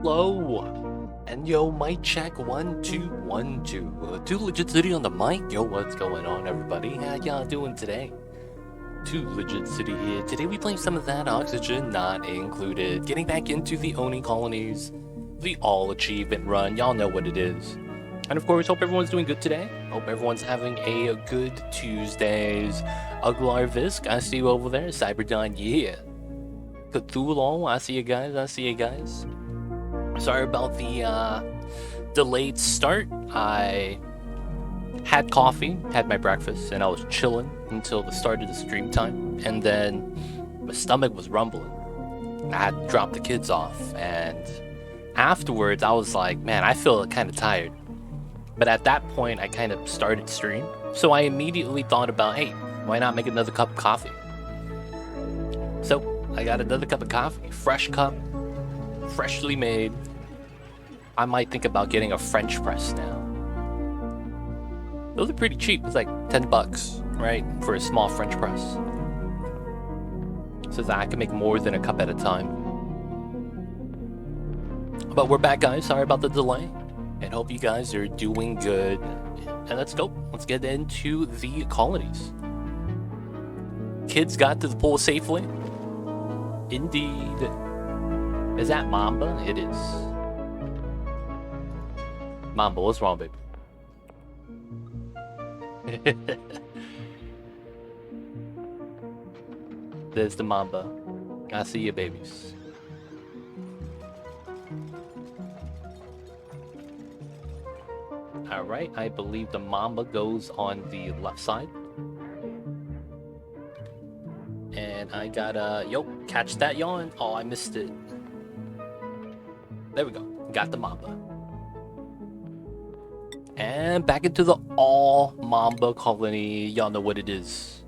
Hello. And yo, mic check 1 2 1 2. Two Legit City on the mic. Yo, what's going on, everybody? How y'all doing today? Two Legit City here. Today we play some of that Oxygen Not Included. Getting back into the Oni colonies, the all achievement run. Y'all know what it is. And of course, hope everyone's doing good today. Hope everyone's having a good Tuesdays. Uglar Visk, I see you over there. Cyberdon, yeah. Cthulhu, I see you guys. I see you guys. Sorry about the delayed start. I had coffee, had my breakfast, and I was chilling until the start of the stream time. And then my stomach was rumbling. I had to drop the kids off. And afterwards, I was like, man, I feel kind of tired. But at that point, I kind of started stream. So I immediately thought about, hey, why not make another cup of coffee? So I got another cup of coffee, fresh cup, freshly made. I might think about getting a French press now. Those are pretty cheap. It's like $10, right? For a small French press. So that I can make more than a cup at a time. But we're back, guys. Sorry about the delay. And hope you guys are doing good. And let's go. Let's get into the colonies. Kids got to the pool safely. Indeed. Is that Mamba? It is. Mamba, what's wrong, baby? There's the Mamba. I see you, babies. Alright, I believe the Mamba goes on the left side. And I gotta, catch that yawn. Oh, I missed it. There we go. Got the Mamba. And back into the all Mamba colony. Y'all know what it is.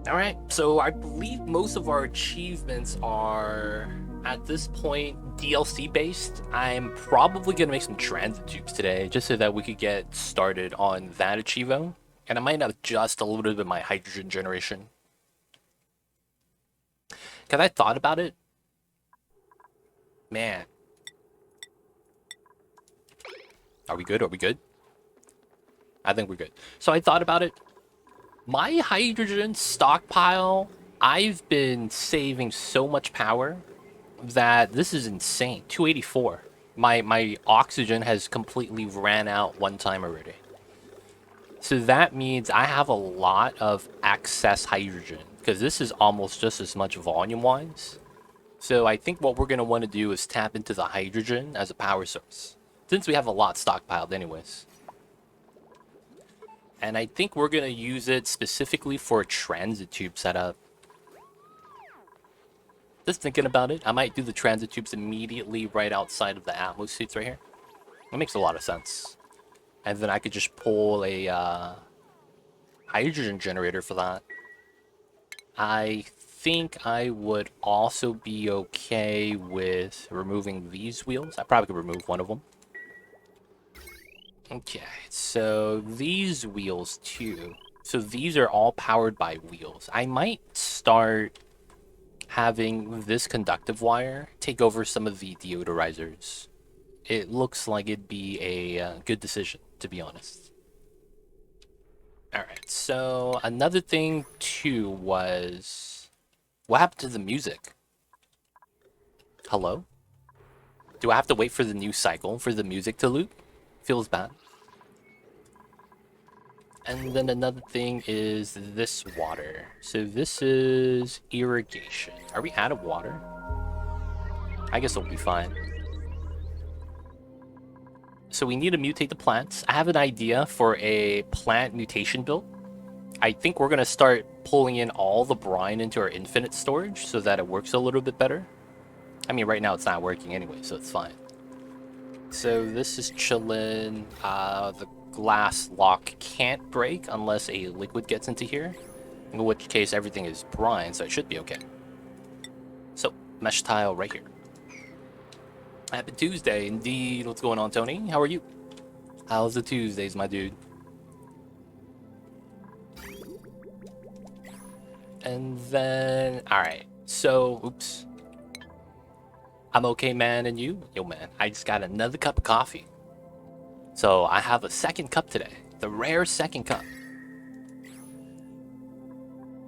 Alright, so I believe most of our achievements are, at this point, DLC based. I'm probably going to make some transit tubes today, just so that we could get started on that achievo. And I might adjust a little bit of my hydrogen generation. Because I thought about it. Man. Are we good? Are we good? I think we're good. So I thought about it. My hydrogen stockpile, I've been saving so much power that this is insane. 284. My oxygen has completely ran out one time already. So that means I have a lot of excess hydrogen, because this is almost just as much volume-wise. So I think what we're going to want to do is tap into the hydrogen as a power source, since we have a lot stockpiled anyways. And I think we're going to use it specifically for a transit tube setup. Just thinking about it, I might do the transit tubes immediately right outside of the Atmos suits right here. That makes a lot of sense. And then I could just pull a hydrogen generator for that. I think I would also be okay with removing these wheels. I probably could remove one of them. Okay, so these wheels too. So these are all powered by wheels. I might start having this conductive wire take over some of the deodorizers. It looks like it'd be a good decision, to be honest. Alright, so another thing too was... What happened to the music? Hello? Do I have to wait for the new cycle for the music to loop? Feels bad. And then another thing is this water. So this is irrigation. Are we out of water? I guess it'll be fine. So we need to mutate the plants. I have an idea for a plant mutation build. I think we're going to start pulling in all the brine into our infinite storage so that it works a little bit better. I mean, right now it's not working anyway, so it's fine. So this is chillin'. The glass lock can't break unless a liquid gets into here, in which case everything is brine, so it should be okay. So, mesh tile right here. Happy Tuesday, indeed. What's going on, Tony? How are you? How's the Tuesdays, my dude? And then, alright, so, oops. I'm okay, man, and you? Yo, man, I just got another cup of coffee. So I have a second cup today. The rare second cup.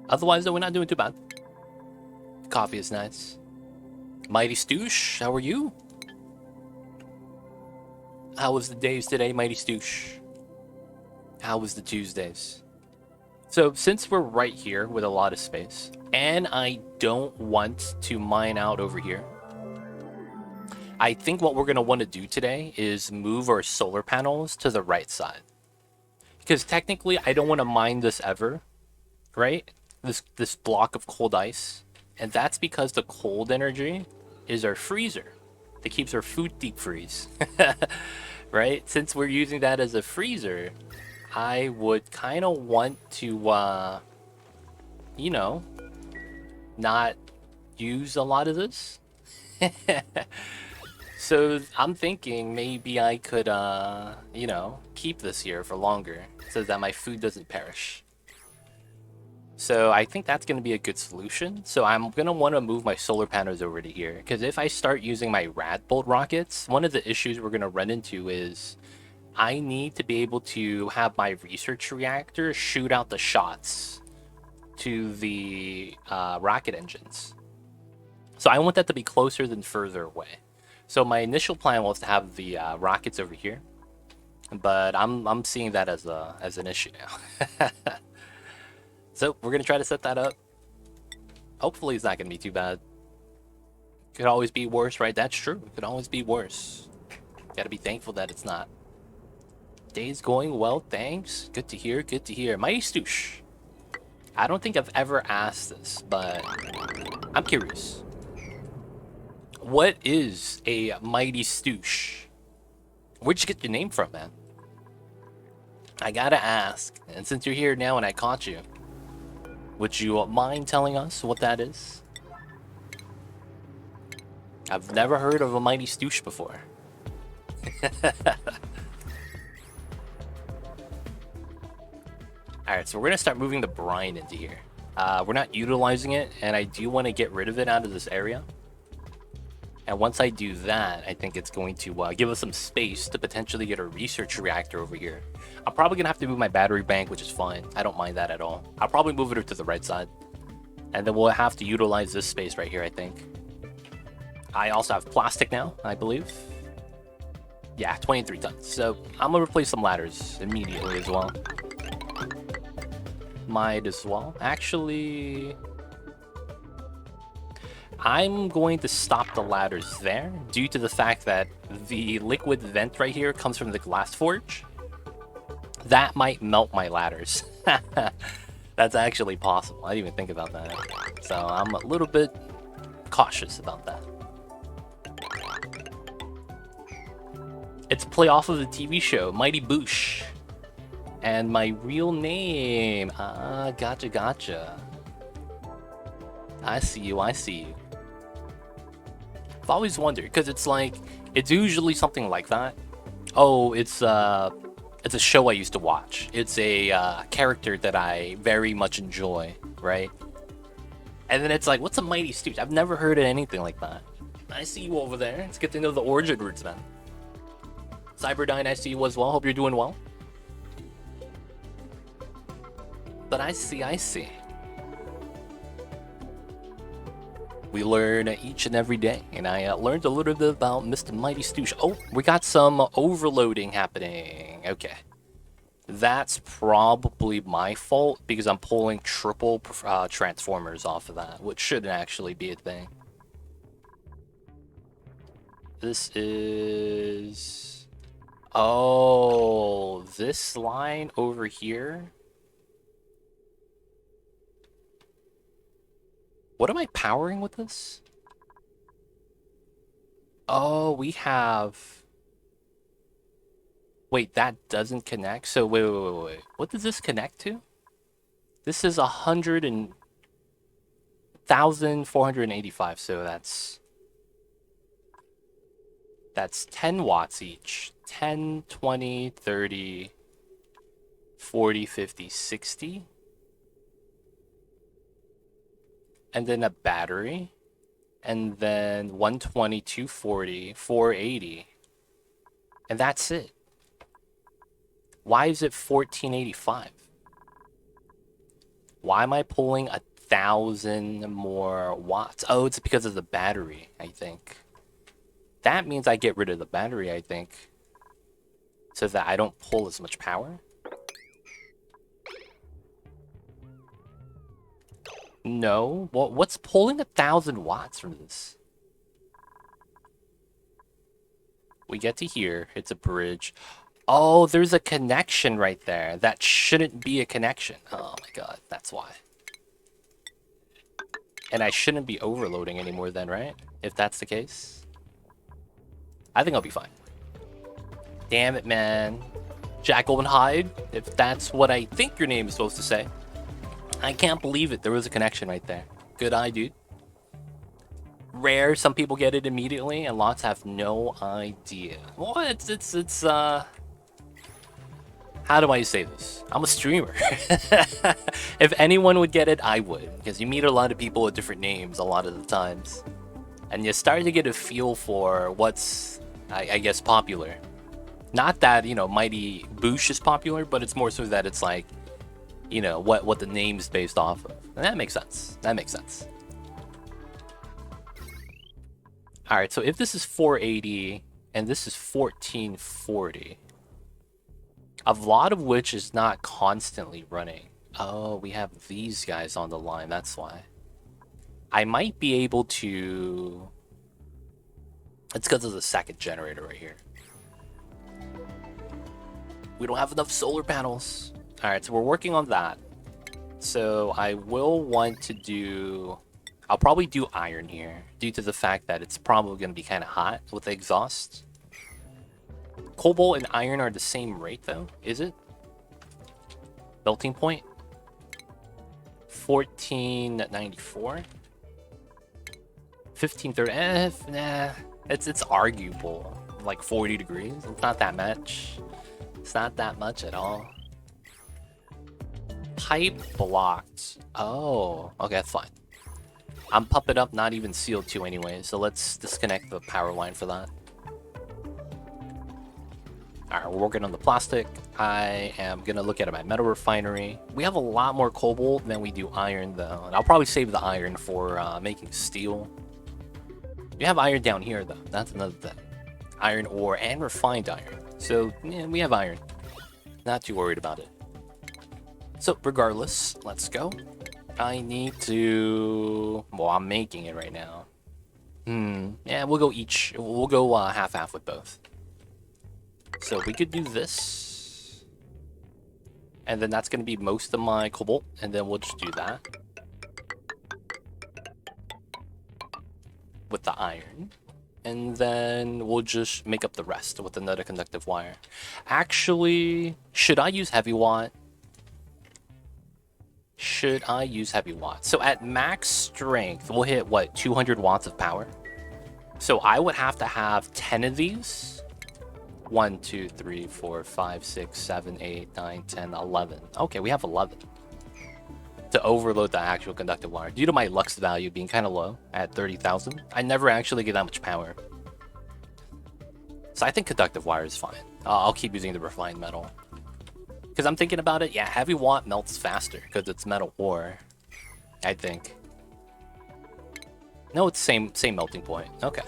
Otherwise, though, we're not doing too bad. Coffee is nice. Mighty Stoosh, how are you? How was the days today, Mighty Stoosh? How was the Tuesdays? So since we're right here with a lot of space, and I don't want to mine out over here, I think what we're going to want to do today is move our solar panels to the right side. Because technically, I don't want to mine this ever, right? This block of cold ice. And that's because the cold energy is our freezer that keeps our food deep freeze. Right? Since we're using that as a freezer, I would kind of want to, you know, not use a lot of this. So I'm thinking maybe I could, you know, keep this here for longer so that my food doesn't perish. So I think that's going to be a good solution. So I'm going to want to move my solar panels over to here. Because if I start using my rad bolt rockets, one of the issues we're going to run into is I need to be able to have my research reactor shoot out the shots to the rocket engines. So I want that to be closer than further away. So my initial plan was to have the rockets over here. But I'm seeing that as an issue now. So we're going to try to set that up. Hopefully it's not going to be too bad. Could always be worse, right? That's true. It could always be worse. Got to be thankful that it's not. Day's going well, thanks. Good to hear, good to hear. Mighty Stoosh. I don't think I've ever asked this, but I'm curious. What is a Mighty Stoosh? Where'd you get your name from, man? I gotta ask. And since you're here now and I caught you, would you mind telling us what that is? I've never heard of a Mighty Stoosh before. Alright, so we're going to start moving the brine into here. We're not utilizing it, and I do want to get rid of it out of this area. And once I do that, I think it's going to give us some space to potentially get a research reactor over here. I'm probably going to have to move my battery bank, which is fine. I don't mind that at all. I'll probably move it to the right side. And then we'll have to utilize this space right here, I think. I also have plastic now, I believe. Yeah, 23 tons. So I'm going to replace some ladders immediately as well. Might as well. Actually, I'm going to stop the ladders there due to the fact that the liquid vent right here comes from the glass forge. That might melt my ladders. That's actually possible. I didn't even think about that. So I'm a little bit cautious about that. It's a play off of the TV show Mighty Boosh. And my real name. Ah, gotcha. I see you, I see you. I've always wondered, because it's like, it's usually something like that. Oh, it's a show I used to watch. It's a character that I very much enjoy, right? And then it's like, what's a Mighty Stoosh? I've never heard of anything like that. I see you over there. It's good to know the origin roots, man. Cyberdyne, I see you as well. Hope you're doing well. But I see. We learn each and every day, and I learned a little bit about Mr. Mighty Stoosh. Oh, we got some overloading happening. Okay. That's probably my fault, because I'm pulling triple transformers off of that, which shouldn't actually be a thing. This is... Oh, this line over here... What am I powering with this? Oh, we have... Wait, that doesn't connect? So, wait. What does this connect to? This is 1,485, so that's 10 watts each. 10, 20, 30, 40, 50, 60. And then a battery. And then 120, 240, 480. And that's it. Why is it 1485? Why am I pulling 1,000 more watts? Oh, it's because of the battery, I think. That means I get rid of the battery, I think. So that I don't pull as much power. No. What's pulling 1,000 watts from this? We get to here. It's a bridge. Oh, there's a connection right there. That shouldn't be a connection. Oh my god, that's why. And I shouldn't be overloading anymore then, right? If that's the case. I think I'll be fine. Damn it, man. Jackal and Hyde, if that's what I think your name is supposed to say. I can't believe it. There was a connection right there. Good eye, dude. Rare, some people get it immediately, and lots have no idea. Well, it's how do I say this? I'm a streamer. If anyone would get it, I would. Because you meet a lot of people with different names a lot of the times. And you start to get a feel for what's, I guess, popular. Not that, you know, Mighty Boosh is popular, but it's more so that it's like, you know, what the name's based off of. And that makes sense. That makes sense. Alright, so if this is 480 and this is 1440, a lot of which is not constantly running. Oh, we have these guys on the line, that's why. I might be able to... It's because of the second generator right here. We don't have enough solar panels. Alright, so we're working on that. So I will want to do... I'll probably do iron here, due to the fact that it's probably going to be kind of hot with the exhaust. Cobalt and iron are the same rate, though, is it? Melting point? 1494? 1530? Nah, it's arguable. Like 40 degrees. It's not that much. It's not that much at all. Pipe blocked. Oh, okay, that's fine. I'm pumping up, not even sealed to anyway, so let's disconnect the power line for that. Alright, we're working on the plastic. I am gonna look at my metal refinery. We have a lot more cobalt than we do iron, though, and I'll probably save the iron for making steel. We have iron down here, though. That's another thing. Iron ore and refined iron. So, yeah, we have iron. Not too worried about it. So, regardless, let's go. I need to... Well, I'm making it right now. Yeah, we'll go each. We'll go half-half with both. So we could do this. And then that's going to be most of my cobalt. And then we'll just do that. With the iron. And then we'll just make up the rest with another conductive wire. Actually, should I use heavy watt? Should I use heavy watts? So at max strength, we'll hit, what, 200 watts of power? So I would have to have 10 of these. 1, 2, 3, 4, 5, 6, 7, 8, 9, 10, 11. Okay, we have 11. To overload the actual conductive wire. Due to my lux value being kind of low at 30,000, I never actually get that much power. So I think conductive wire is fine. I'll keep using the refined metal. Because I'm thinking about it, yeah, heavy watt melts faster because it's metal ore, I think. No, it's same melting point. Okay.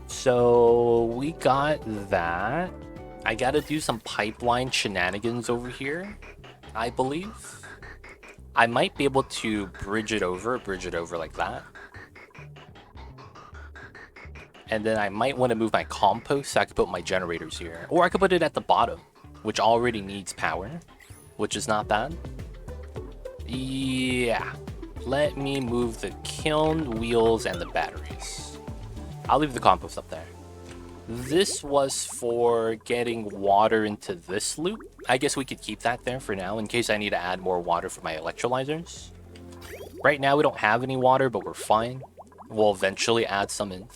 So we got that. I gotta do some pipeline shenanigans over here, I believe. I might be able to bridge it over like that. And then I might want to move my compost so I could put my generators here. Or I could put it at the bottom, which already needs power, which is not bad. Yeah. Let me move the kiln, wheels, and the batteries. I'll leave the compost up there. This was for getting water into this loop. I guess we could keep that there for now in case I need to add more water for my electrolyzers. Right now we don't have any water, but we're fine. We'll eventually add some in.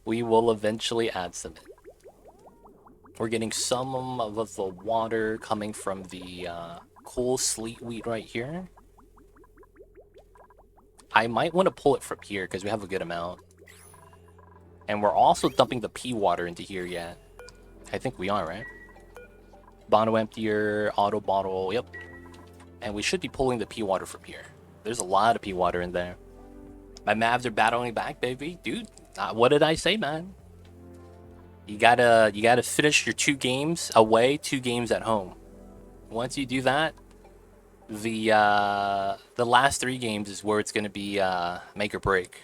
We will eventually add some in. We're getting some of the water coming from the cool sleet wheat right here. I might want to pull it from here because we have a good amount. And we're also dumping the pea water into here yet. I think we are, right? Bottle emptier, auto bottle, yep. And we should be pulling the pea water from here. There's a lot of pea water in there. My Mavs are battling back, baby. Dude, what did I say, man? You gotta finish your 2 games away, 2 games at home. Once you do that, the last 3 games is where it's gonna be make or break.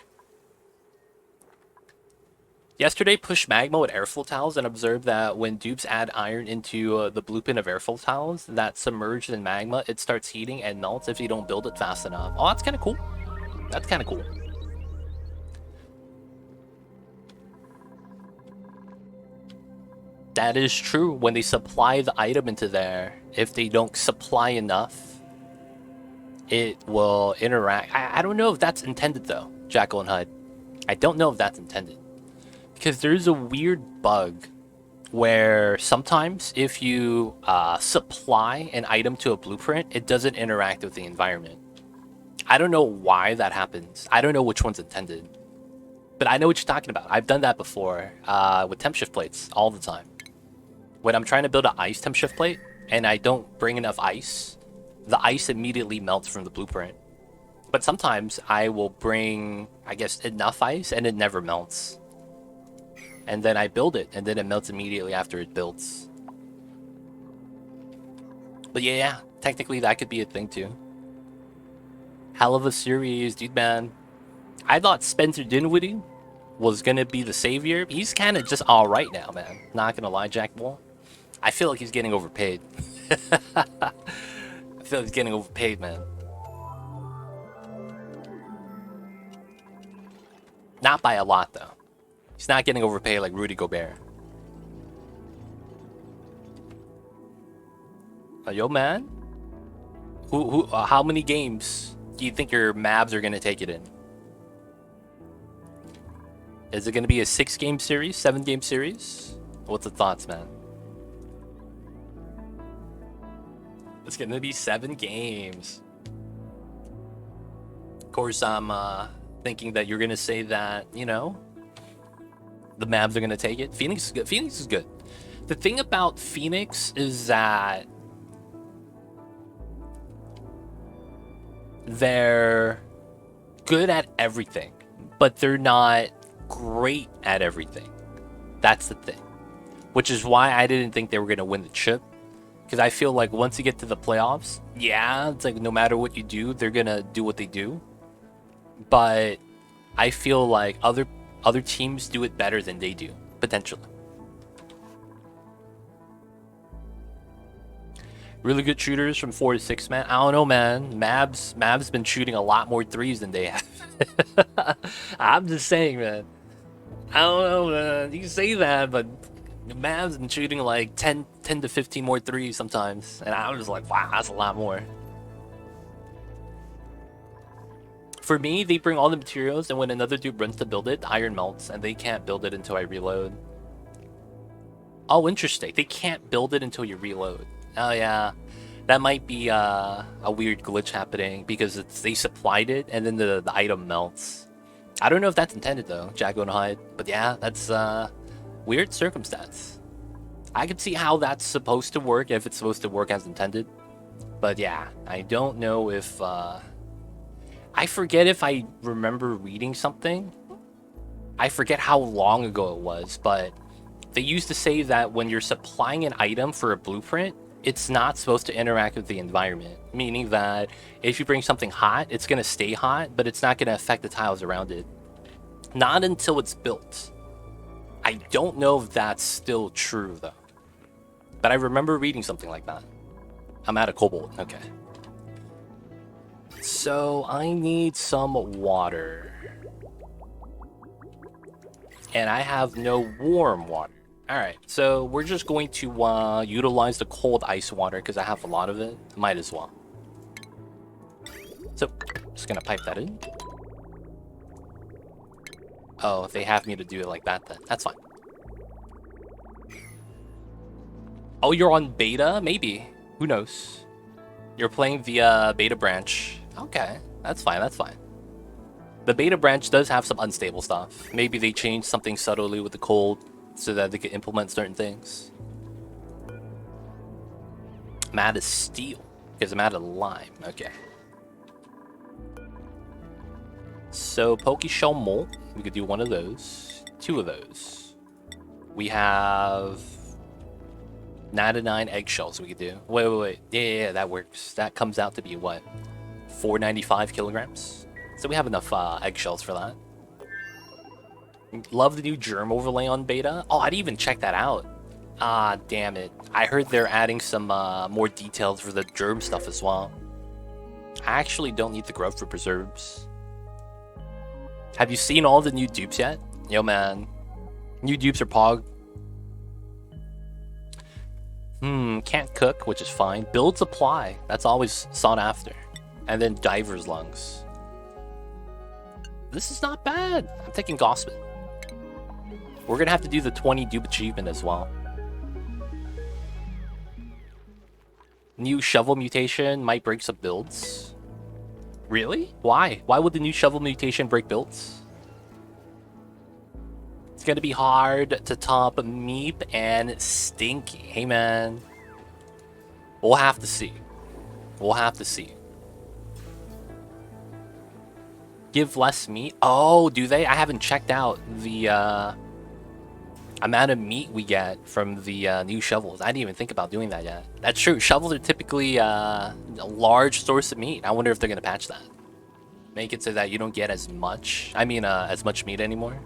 Yesterday, pushed magma with airflow tiles and observed that when dupes add iron into the blueprint of airflow tiles that submerged in magma, it starts heating and melts if you don't build it fast enough. Oh, that's kind of cool. That's kind of cool. That is true. When they supply the item into there, if they don't supply enough, it will interact. I don't know if that's intended, though, Jackal and HUD. I don't know if that's intended. Because there's a weird bug where sometimes if you supply an item to a blueprint, it doesn't interact with the environment. I don't know why that happens. I don't know which one's intended. But I know what you're talking about. I've done that before with temp shift plates all the time. When I'm trying to build an ice temp shift plate and I don't bring enough ice, the ice immediately melts from the blueprint. But sometimes I will bring, I guess, enough ice and it never melts. And then I build it and then it melts immediately after it builds. But yeah, technically that could be a thing too. Hell of a series, dude, man. I thought Spencer Dinwiddie was gonna be the savior. He's kind of just all right now, man. Not gonna lie, Jack Bull. I feel like he's getting overpaid. I feel like he's getting overpaid, man. Not by a lot, though. He's not getting overpaid like Rudy Gobert. Yo, man. How many games do you think your Mavs are gonna take it in? Is it gonna be a 6-game series, 7-game series? What's the thoughts, man? It's gonna be 7 games. Of course, I'm thinking that you're gonna say that, you know, the Mavs are gonna take it. Phoenix is good. Phoenix is good. The thing about Phoenix is that they're good at everything, but they're not great at everything. That's the thing. Which is why I didn't think they were gonna win the chip. Because I feel like once you get to the playoffs, yeah, it's like no matter what you do, they're gonna do what they do. But I feel like other teams do it better than they do, potentially. Really good shooters from 4 to 6, man. I don't know, man. Mavs been shooting a lot more threes than they have. I'm just saying, man. I don't know, man. You can say that, but the Mavs been shooting like 10 to 15 more threes sometimes. And I was just like, wow, that's a lot more. For me, they bring all the materials, and when another dude runs to build it, the iron melts, and they can't build it until I reload. Oh, interesting. They can't build it until you reload. Oh, yeah. That might be a weird glitch happening, because they supplied it, and then the item melts. I don't know if that's intended, though, Jacko and Hyde. But yeah, that's weird circumstance. I can see how that's supposed to work, if it's supposed to work as intended. But yeah, I don't know if... I forget if I remember reading something. I forget how long ago it was, but they used to say that when you're supplying an item for a blueprint, it's not supposed to interact with the environment. Meaning that if you bring something hot, it's going to stay hot, but it's not going to affect the tiles around it. Not until it's built. I don't know if that's still true, though. But I remember reading something like that. I'm out of cobalt. Okay. So I need some water. And I have no warm water. Alright, so we're just going to utilize the cold ice water because I have a lot of it. Might as well. So, just gonna pipe that in. Oh, they have me to do it like that then. That's fine. Oh, you're on beta? Maybe. Who knows? You're playing via beta branch. Okay, that's fine, that's fine. The beta branch does have some unstable stuff. Maybe they changed something subtly with the cold so that they could implement certain things. I'm out of steel because I'm out of lime. Okay. So Pokeshell Molt, we could do one of those, 2 of those. We have 99 eggshells we could do. Wait. Yeah, that works. That comes out to be what? 495 kilograms? So we have enough eggshells for that. Love the new germ overlay on beta. Oh, I didn't even check that out. Ah, damn it. I heard they're adding some more details for the germ stuff as well. I actually don't need the growth for preserves. Have you seen all the new dupes yet? Yo, man. New dupes are pog. Can't cook, which is fine. Build supply. That's always sought after. And then diver's lungs. This is not bad. I'm taking Gospel. We're gonna have to do the 20 dupe achievement as well. New shovel mutation might break some builds. Really? Why? Why would the new shovel mutation break builds? It's gonna be hard to top Meep and Stinky. Hey, man. We'll have to see. We'll have to see. Give less meat? Oh, do they? I haven't checked out the amount of meat we get from the new shovels. I didn't even think about doing that yet. That's true. Shovels are typically a large source of meat. I wonder if they're gonna patch that. Make it so that you don't get as much. I mean, as much meat anymore.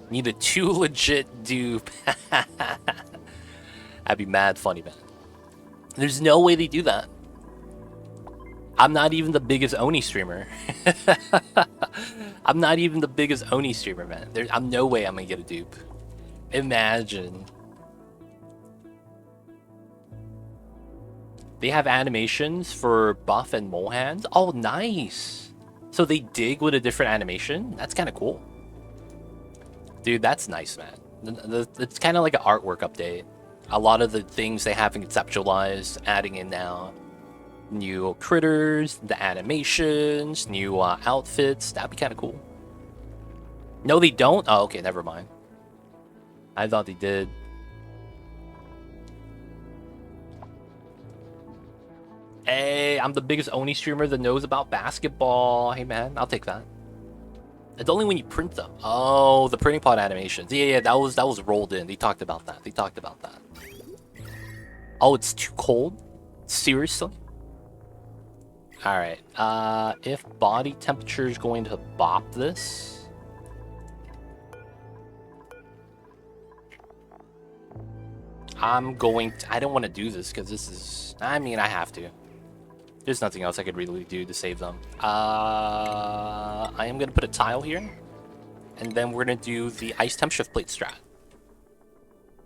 Need a 2 legit dupe. That'd be mad funny, man. There's no way they do that. I'm not even the biggest Oni streamer. I'm not even the biggest Oni streamer, man. I'm no way I'm gonna get a dupe. Imagine. They have animations for Buff and Mohands. Oh, nice. So they dig with a different animation? That's kind of cool. Dude, that's nice, man. It's kind of like an artwork update. A lot of the things they haven't conceptualized, adding in now. New critters, the animations, new outfits. That'd be kind of cool. No, they don't? Oh, okay, never mind. I thought they did. Hey, I'm the biggest Oni streamer that knows about basketball. Hey, man, I'll take that. It's only when you print them. Oh, the printing pod animations. Yeah, that was rolled in. They talked about that. Oh, it's too cold? Seriously? Alright, if body temperature is going to bop this... I don't want to do this because this is... I mean, I have to. There's nothing else I could really do to save them. I am going to put a tile here. And then we're going to do the ice temp shift plate strat.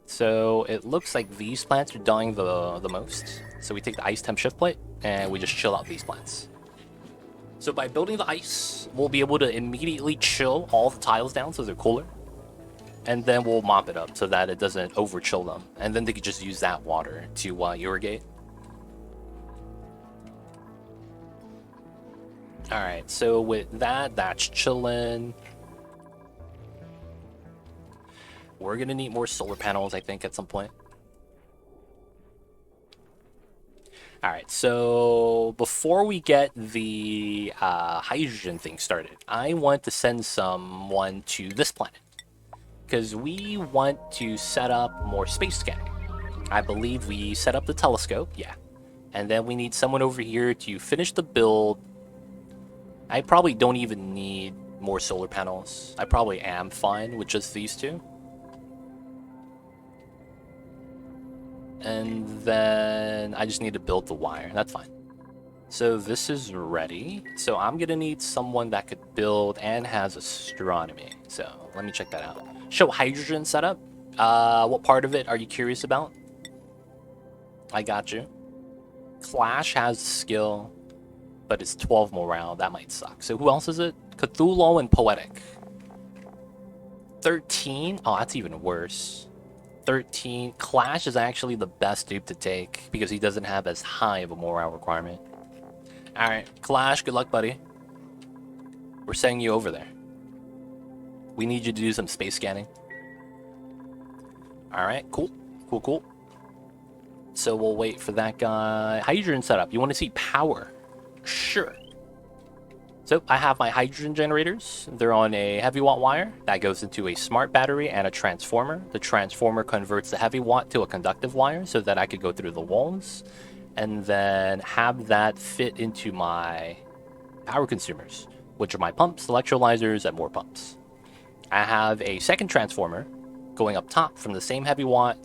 So it looks like these plants are dying the most. So we take the ice temp shift plate and we just chill out these plants. So by building the ice, we'll be able to immediately chill all the tiles down so they're cooler. And then we'll mop it up so that it doesn't over chill them. And then they could just use that water to irrigate. Alright, so with that, that's chilling. We're gonna need more solar panels, I think, at some point. Alright, so before we get the hydrogen thing started, I want to send someone to this planet. Because we want to set up more space scanning. I believe we set up the telescope, yeah. And then we need someone over here to finish the build. I probably don't even need more solar panels. I probably am fine with just these two. And then I just need to build the wire. That's fine. So this is ready. So I'm going to need someone that could build and has astronomy. So let me check that out. Show hydrogen setup. What part of it are you curious about? I got you. Clash has skill, but it's 12 morale. That might suck. So who else is it? Cthulhu and Poetic. 13? Oh, that's even worse. 13. Clash is actually the best dupe to take because he doesn't have as high of a morale requirement. Alright, Clash, good luck, buddy. We're sending you over there. We need you to do some space scanning. Alright, cool. Cool, cool. So we'll wait for that guy. Hydrogen setup. You want to see power? Sure. So I have my hydrogen generators. They're on a heavy watt wire that goes into a smart battery and a transformer. The transformer converts the heavy watt to a conductive wire so that I could go through the walls and then have that fit into my power consumers, which are my pumps, electrolyzers, and more pumps. I have a second transformer going up top from the same heavy watt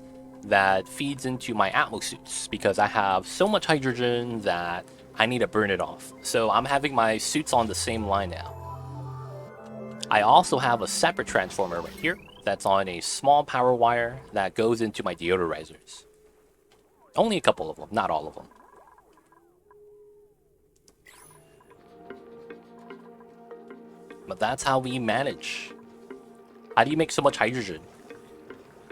that feeds into my Atmo suits because I have so much hydrogen that I need to burn it off. So I'm having my suits on the same line now. I also have a separate transformer right here that's on a small power wire that goes into my deodorizers. Only a couple of them, not all of them. But that's how we manage. How do you make so much hydrogen?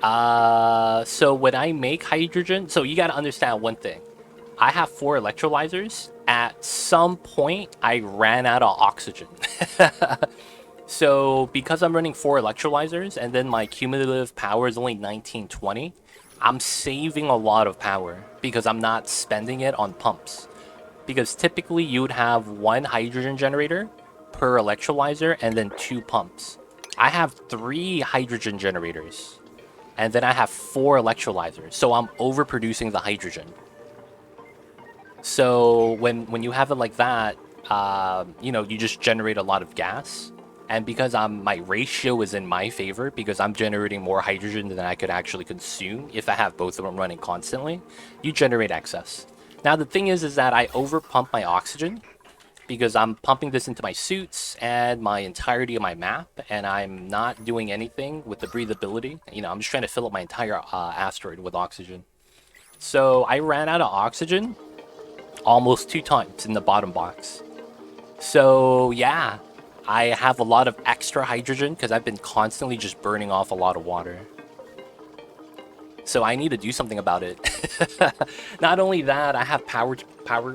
So when I make hydrogen, so you gotta understand one thing. I have 4 electrolyzers. At some point, I ran out of oxygen. So because I'm running 4 electrolyzers and then my cumulative power is only 1920, I'm saving a lot of power because I'm not spending it on pumps. Because typically you would have 1 hydrogen generator per electrolyzer and then 2 pumps. I have 3 hydrogen generators and then I have 4 electrolyzers. So I'm overproducing the hydrogen. So when you have it like that, you know, you just generate a lot of gas. And because my ratio is in my favor, because I'm generating more hydrogen than I could actually consume if I have both of them running constantly, you generate excess. Now the thing is that I overpump my oxygen because I'm pumping this into my suits and my entirety of my map, and I'm not doing anything with the breathability. You know, I'm just trying to fill up my entire asteroid with oxygen. So I ran out of oxygen almost 2 times in the bottom box. So yeah, I have a lot of extra hydrogen because I've been constantly just burning off a lot of water. So I need to do something about it. Not only that, I have power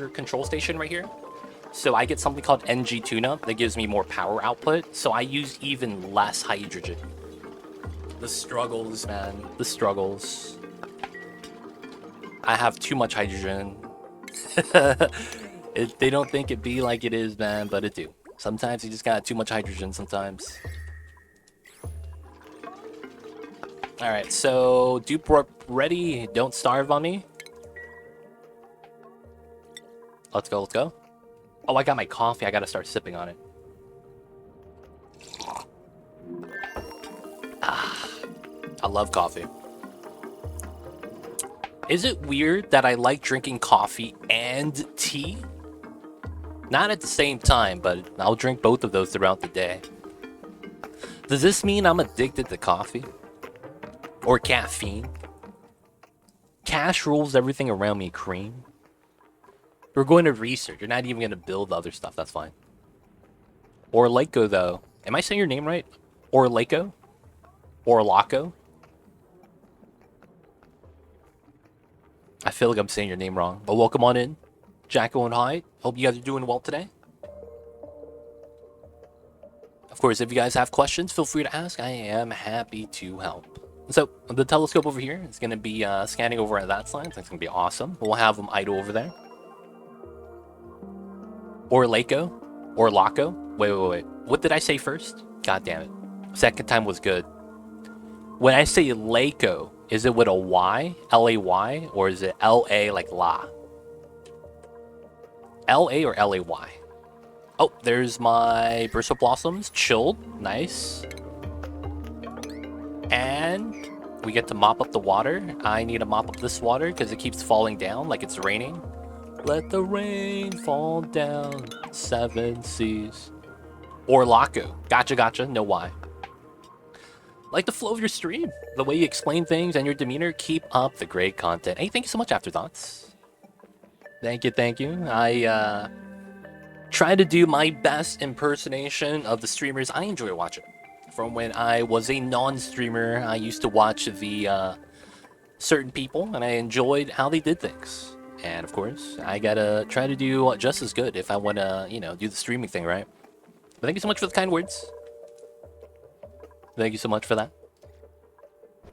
control station right here. So I get something called NG tune-up that gives me more power output. So I use even less hydrogen. The struggles, man. The struggles. I have too much hydrogen. They don't think it be like it is, man, but it do. Sometimes you just got too much hydrogen sometimes. Alright, so Dupe ready. Don't starve on me. Let's go, let's go. Oh, I got my coffee. I gotta start sipping on it. Ah, I love coffee. Is it weird that I like drinking coffee and tea? Not at the same time, but I'll drink both of those throughout the day. Does this mean I'm addicted to coffee? Or caffeine? Cash rules everything around me, cream. We're going to research. You're not even going to build other stuff. That's fine. Orlako, though. Am I saying your name right? Orlako? Orlako? I feel like I'm saying your name wrong. But welcome on in. Jacko and Hyde. Hope you guys are doing well today. Of course, if you guys have questions, feel free to ask. I am happy to help. So, the telescope over here is going to be scanning over at that side. That's going to be awesome. We'll have them idle over there. Orlako? Orlako? Wait. What did I say first? God damn it. Second time was good. When I say Lako, is it with a Y? L-A-Y? Or is it L-A like La? L-A or L-A-Y? Oh, there's my Burst of Blossoms. Chilled. Nice. And we get to mop up the water. I need to mop up this water because it keeps falling down like it's raining. Let the rain fall down. 7 seas. Orlako. Gotcha. No why. Like the flow of your stream. The way you explain things and your demeanor. Keep up the great content. Hey, thank you so much, Afterthoughts. Thank you. I try to do my best impersonation of the streamers I enjoy watching. From when I was a non-streamer, I used to watch the certain people, and I enjoyed how they did things. And of course, I gotta try to do just as good if I want to, you know, do the streaming thing, right? But thank you so much for the kind words. Thank you so much for that.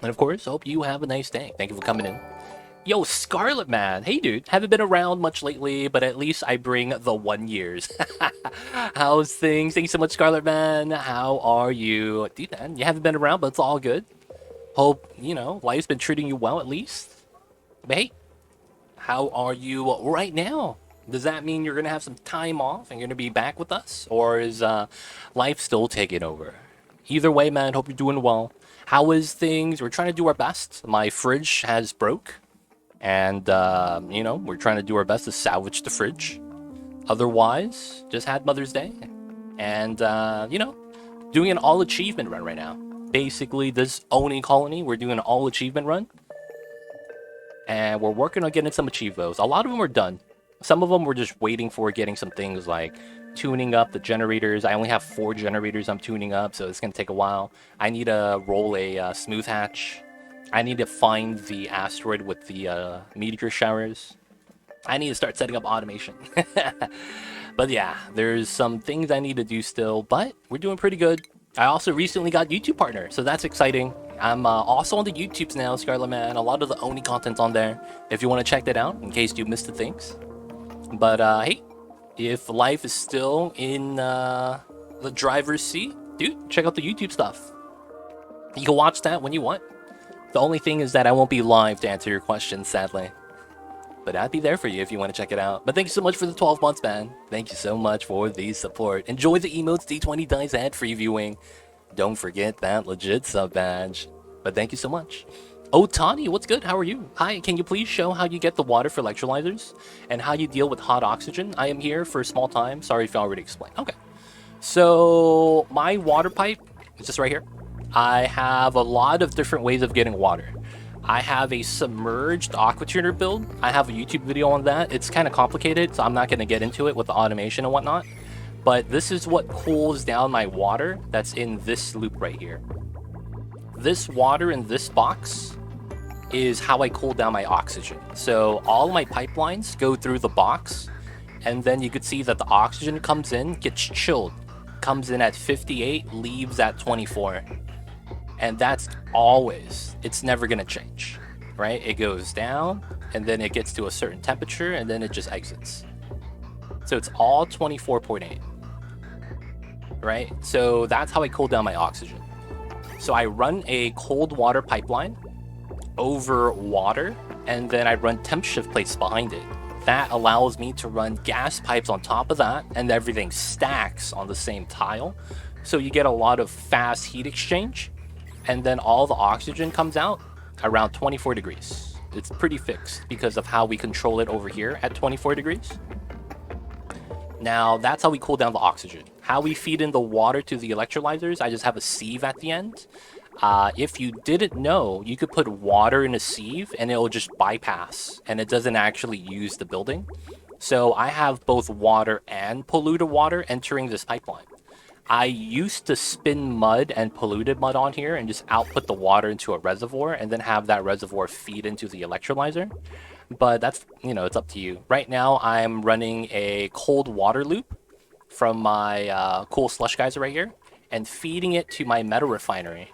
And of course, hope you have a nice day. Thank you for coming in. Yo, Scarlet Man. Hey, dude. Haven't been around much lately, but at least I bring the 1 years. How's things? Thank you so much, Scarlet Man. How are you? Dude, man, you haven't been around, but it's all good. Hope, you know, life's been treating you well at least. But hey, how are you right now? Does that mean you're going to have some time off and you're going to be back with us? Or is life still taking over? Either way, man, hope you're doing well. How is things? We're trying to do our best. My fridge has broke. And, you know, we're trying to do our best to salvage the fridge. Otherwise, just had Mother's Day. And, you know, doing an all-achievement run right now. Basically, this Oni colony, we're doing an all-achievement run. And we're working on getting some achievos. A lot of them are done. Some of them we're just waiting for getting some things like tuning up the generators. I only have 4 generators I'm tuning up, so it's going to take a while. I need to roll a smooth hatch. I need to find the asteroid with the meteor showers. I need to start setting up automation. But yeah, there's some things I need to do still, but we're doing pretty good. I also recently got YouTube partner, so that's exciting. I'm also on the YouTubes now, Scarlet Man. A lot of the Oni content's on there, if you want to check that out, in case you missed the things. But hey, if life is still in the driver's seat, dude, check out the YouTube stuff. You can watch that when you want. The only thing is that I won't be live to answer your questions, sadly. But I'd be there for you if you want to check it out. But thank you so much for the 12 months, man. Thank you so much for the support. Enjoy the emotes, D20 dice ad-free viewing. Don't forget that legit sub badge. But thank you so much. Oh, Tani, what's good? How are you? Hi, can you please show how you get the water for electrolyzers? And how you deal with hot oxygen? I am here for a small time. Sorry if I already explained. Okay. So, my water pipe is just right here. I have a lot of different ways of getting water. I have a submerged aquatuner build. I have a YouTube video on that. It's kind of complicated, so I'm not going to get into it with the automation and whatnot. But this is what cools down my water that's in this loop right here. This water in this box is how I cool down my oxygen. So all my pipelines go through the box, and then you could see that the oxygen comes in, gets chilled, comes in at 58, leaves at 24. And that's always, it's never going to change, right? It goes down, and then it gets to a certain temperature, and then it just exits. So it's all 24.8, right? So that's how I cool down my oxygen. So I run a cold water pipeline over water, and then I run temp shift plates behind it. That allows me to run gas pipes on top of that, and everything stacks on the same tile. So you get a lot of fast heat exchange. And then all the oxygen comes out around 24 degrees. It's pretty fixed because of how we control it over here at 24 degrees. Now, that's how we cool down the oxygen. How we feed in the water to the electrolyzers, I just have a sieve at the end. If you didn't know, you could put water in a sieve and it will just bypass, and it doesn't actually use the building. So I have both water and polluted water entering this pipeline. I used to spin mud and polluted mud on here and just output the water into a reservoir and then have that reservoir feed into the electrolyzer. But that's, you know, it's up to you. Right now, I'm running a cold water loop from my cool slush geyser right here and feeding it to my metal refinery.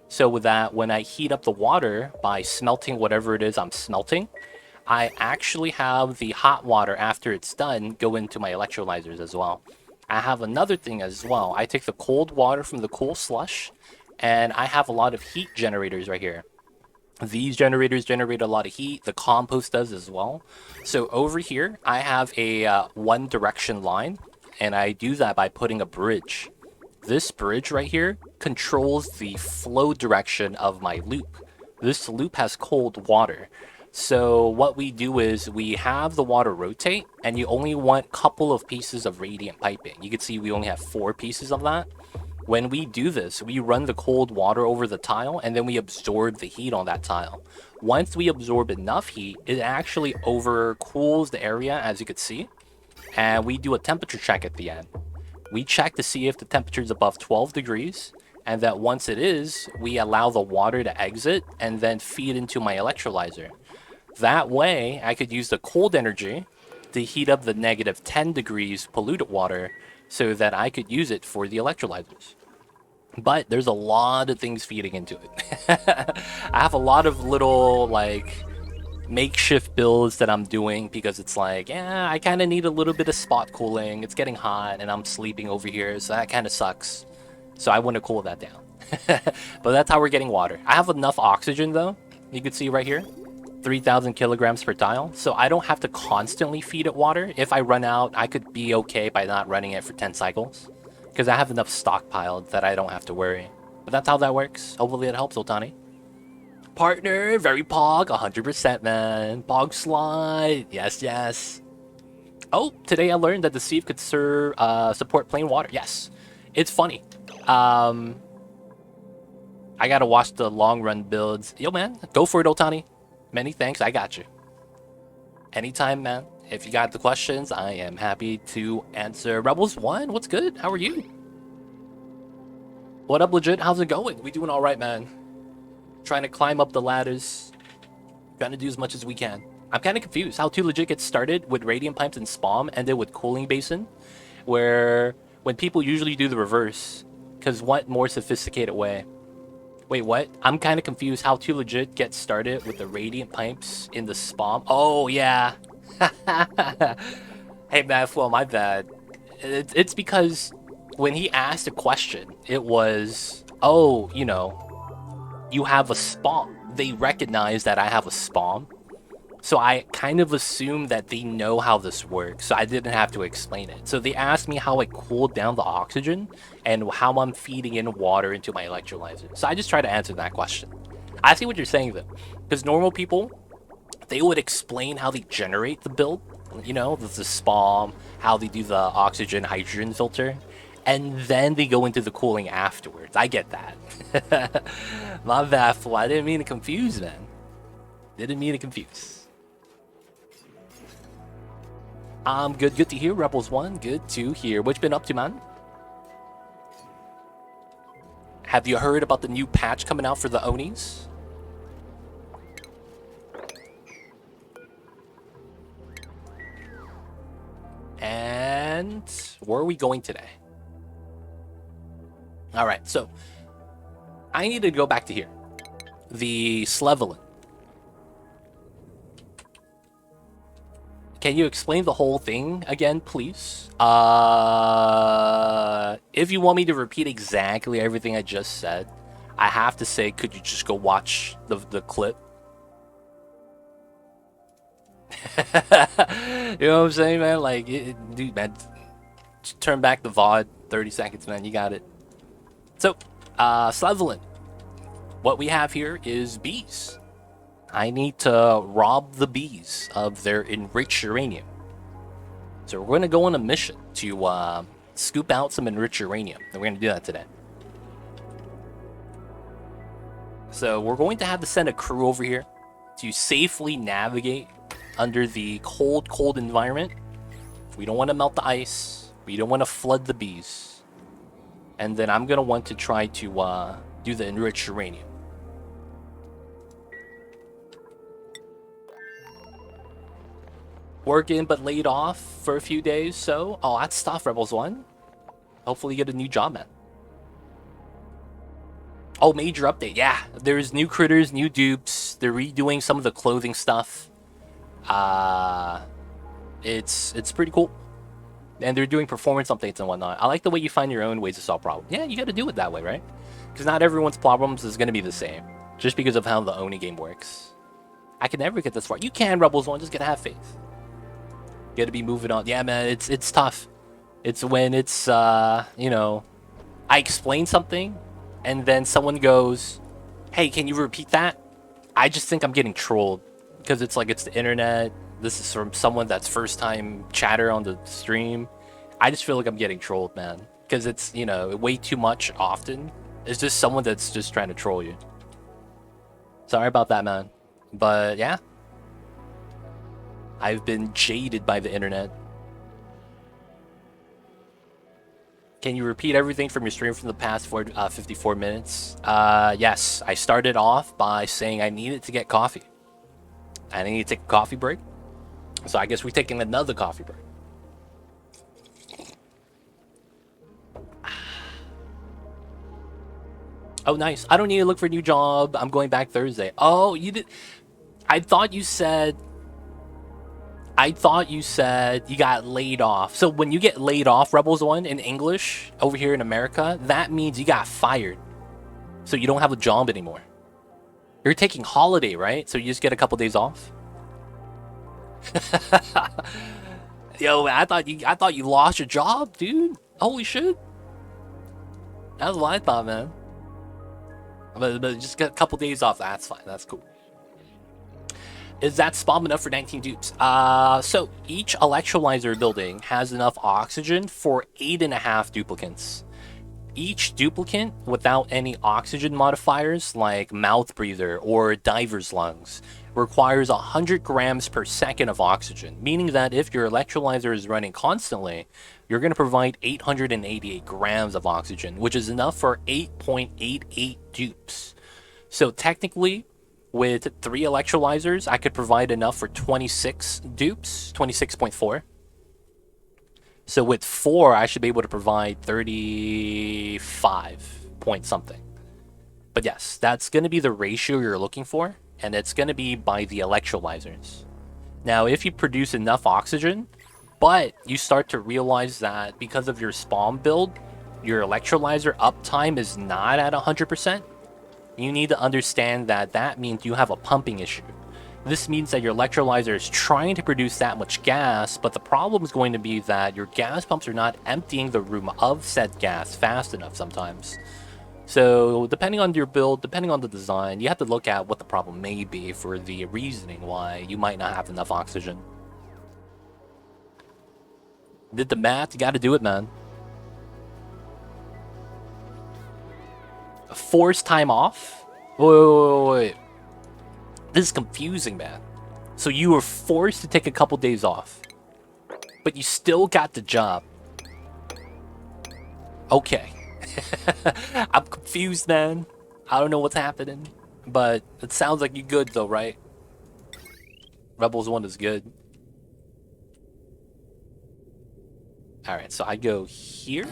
So with that, when I heat up the water by smelting whatever it is I'm smelting, I actually have the hot water after it's done go into my electrolyzers as well. I have another thing as well. I take the cold water from the cool slush, and I have a lot of heat generators right here. These generators generate a lot of heat. The compost does as well. So over here, I have a one direction line, and I do that by putting a bridge. This bridge right here controls the flow direction of my loop. This loop has cold water. So what we do is we have the water rotate, and you only want a couple of pieces of radiant piping. You can see we only have 4 pieces of that. When we do this, we run the cold water over the tile, and then we absorb the heat on that tile. Once we absorb enough heat, it actually overcools the area, as you can see. And we do a temperature check at the end. We check to see if the temperature is above 12 degrees, and that once it is, we allow the water to exit and then feed into my electrolyzer. That way, I could use the cold energy to heat up the -10 degrees polluted water so that I could use it for the electrolyzers. But there's a lot of things feeding into it. I have a lot of little, like, makeshift builds that I'm doing because it's like, yeah, I kind of need a little bit of spot cooling. It's getting hot and I'm sleeping over here, so that kind of sucks. So I want to cool that down. But that's how we're getting water. I have enough oxygen, though. You can see right here. 3,000 kilograms per tile, so I don't have to constantly feed it water. If I run out, I could be okay by not running it for 10 cycles, because I have enough stockpiled that I don't have to worry. But that's how that works. Hopefully it helps, Otani. Partner, very pog, 100%, man. Pog slide, yes, yes. Oh, today I learned that the sieve could support plain water. Yes, it's funny. I gotta watch the long run builds. Yo, man, go for it, Otani. Many thanks, I got you. Anytime, man. If you got the questions, I am happy to answer. Rebels1, what's good? How are you? What up, legit? How's it going? We doing all right, man. Trying to climb up the ladders. Trying to do as much as we can. I'm kind of confused how 2 legit gets started with radiant pipes and spam, and then with cooling basin, where when people usually do the reverse. Because what more sophisticated way? Wait, what? I'm kind of confused how 2 legit gets started with the radiant pipes in the spam. Oh, yeah. Hey, man, well, my bad. It's because when he asked a question, it was, oh, you know, you have a spam. They recognize that I have a spam. So I kind of assumed that they know how this works, so I didn't have to explain it. So they asked me how I cooled down the oxygen and how I'm feeding in water into my electrolyzer. So I just try to answer that question. I see what you're saying, though. Because normal people, they would explain how they generate the build. You know, the spam, how they do the oxygen-hydrogen filter. And then they go into the cooling afterwards. I get that. My bad, fool. I didn't mean to confuse, man. Didn't mean to confuse. Good to hear, Rebels1. Good to hear. What you been up to, man? Have you heard about the new patch coming out for the Onis? And where are we going today? Alright, so I need to go back to here. The Slevelin. Can you explain the whole thing again, please? If you want me to repeat exactly everything I just said, I have to say, could you just go watch the clip? You know what I'm saying, man? Like, dude, man, just turn back the VOD, 30 seconds, man, you got it. So, Slevelin. What we have here is bees. I need to rob the bees of their enriched uranium. So we're going to go on a mission to scoop out some enriched uranium. And we're going to do that today. So we're going to have to send a crew over here to safely navigate under the cold environment. We don't want to melt the ice. We don't want to flood the bees. And then I'm going to want to try to do the enriched uranium. Working but laid off for a few days, so... Oh, that's tough, Rebels1. Hopefully you get a new job, man. Oh, major update. Yeah, there's new critters, new dupes. They're redoing some of the clothing stuff. It's pretty cool. And they're doing performance updates and whatnot. I like the way you find your own ways to solve problems. Yeah, you gotta do it that way, right? Because not everyone's problems is gonna be the same. Just because of how the Oni game works. I can never get this far. You can, Rebels1. Just gotta have faith. Gotta be moving on. Yeah, man, it's tough. It's when it's, you know, I explain something, and then someone goes, hey, can you repeat that? I just think I'm getting trolled. Because it's like, it's the internet. This is from someone that's first time chatter on the stream. I just feel like I'm getting trolled, man. Because it's, you know, way too much often. It's just someone that's just trying to troll you. Sorry about that, man. But, yeah. I've been jaded by the internet. Can you repeat everything from your stream from the past 54 minutes? Yes, I started off by saying I needed to get coffee. I needed to take a coffee break. So I guess we're taking another coffee break. Oh, nice. I don't need to look for a new job. I'm going back Thursday. Oh, you did. I thought you said you got laid off. So when you get laid off, Rebels One, in English over here in America, that means you got fired. So you don't have a job anymore. You're taking holiday, right? So you just get a couple days off. Yo, man, I thought you lost your job, dude. Holy shit. That's what I thought, man. But just get a couple days off. That's fine. That's cool. Is that spawn enough for 19 dupes? So each electrolyzer building has enough oxygen for 8.5 duplicates. Each duplicate without any oxygen modifiers like mouth breather or diver's lungs requires 100 grams per second of oxygen, meaning that if your electrolyzer is running constantly, you're going to provide 888 grams of oxygen, which is enough for 8.88 dupes. So technically, with 3 electrolyzers, I could provide enough for 26 dupes, 26.4. So with 4, I should be able to provide 35 point something. But yes, that's going to be the ratio you're looking for, and it's going to be by the electrolyzers. Now, if you produce enough oxygen, but you start to realize that because of your spawn build, your electrolyzer uptime is not at 100%, you need to understand that that means you have a pumping issue. This means that your electrolyzer is trying to produce that much gas, but the problem is going to be that your gas pumps are not emptying the room of said gas fast enough sometimes. So depending on your build, depending on the design, you have to look at what the problem may be for the reasoning why you might not have enough oxygen. Did the math, you gotta do it, man. Forced time off? Wait. This is confusing, man. So you were forced to take a couple days off, but you still got the job. Okay. I'm confused, man. I don't know what's happening, but it sounds like you're good though, right? Rebels 1 is good. Alright, so I go here.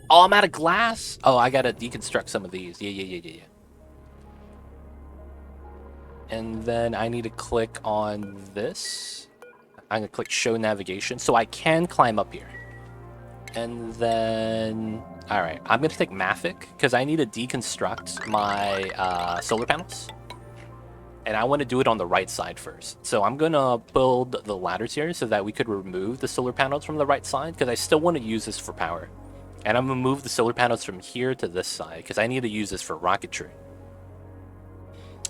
Oh, I'm out of glass. Oh, I gotta deconstruct some of these. Yeah. And then I need to click on this. I'm gonna click show navigation so I can climb up here. And then, all right, I'm gonna take Mafic because I need to deconstruct my solar panels. And I want to do it on the right side first. So I'm gonna build the ladders here so that we could remove the solar panels from the right side because I still want to use this for power. And I'm gonna move the solar panels from here to this side because I need to use this for rocketry.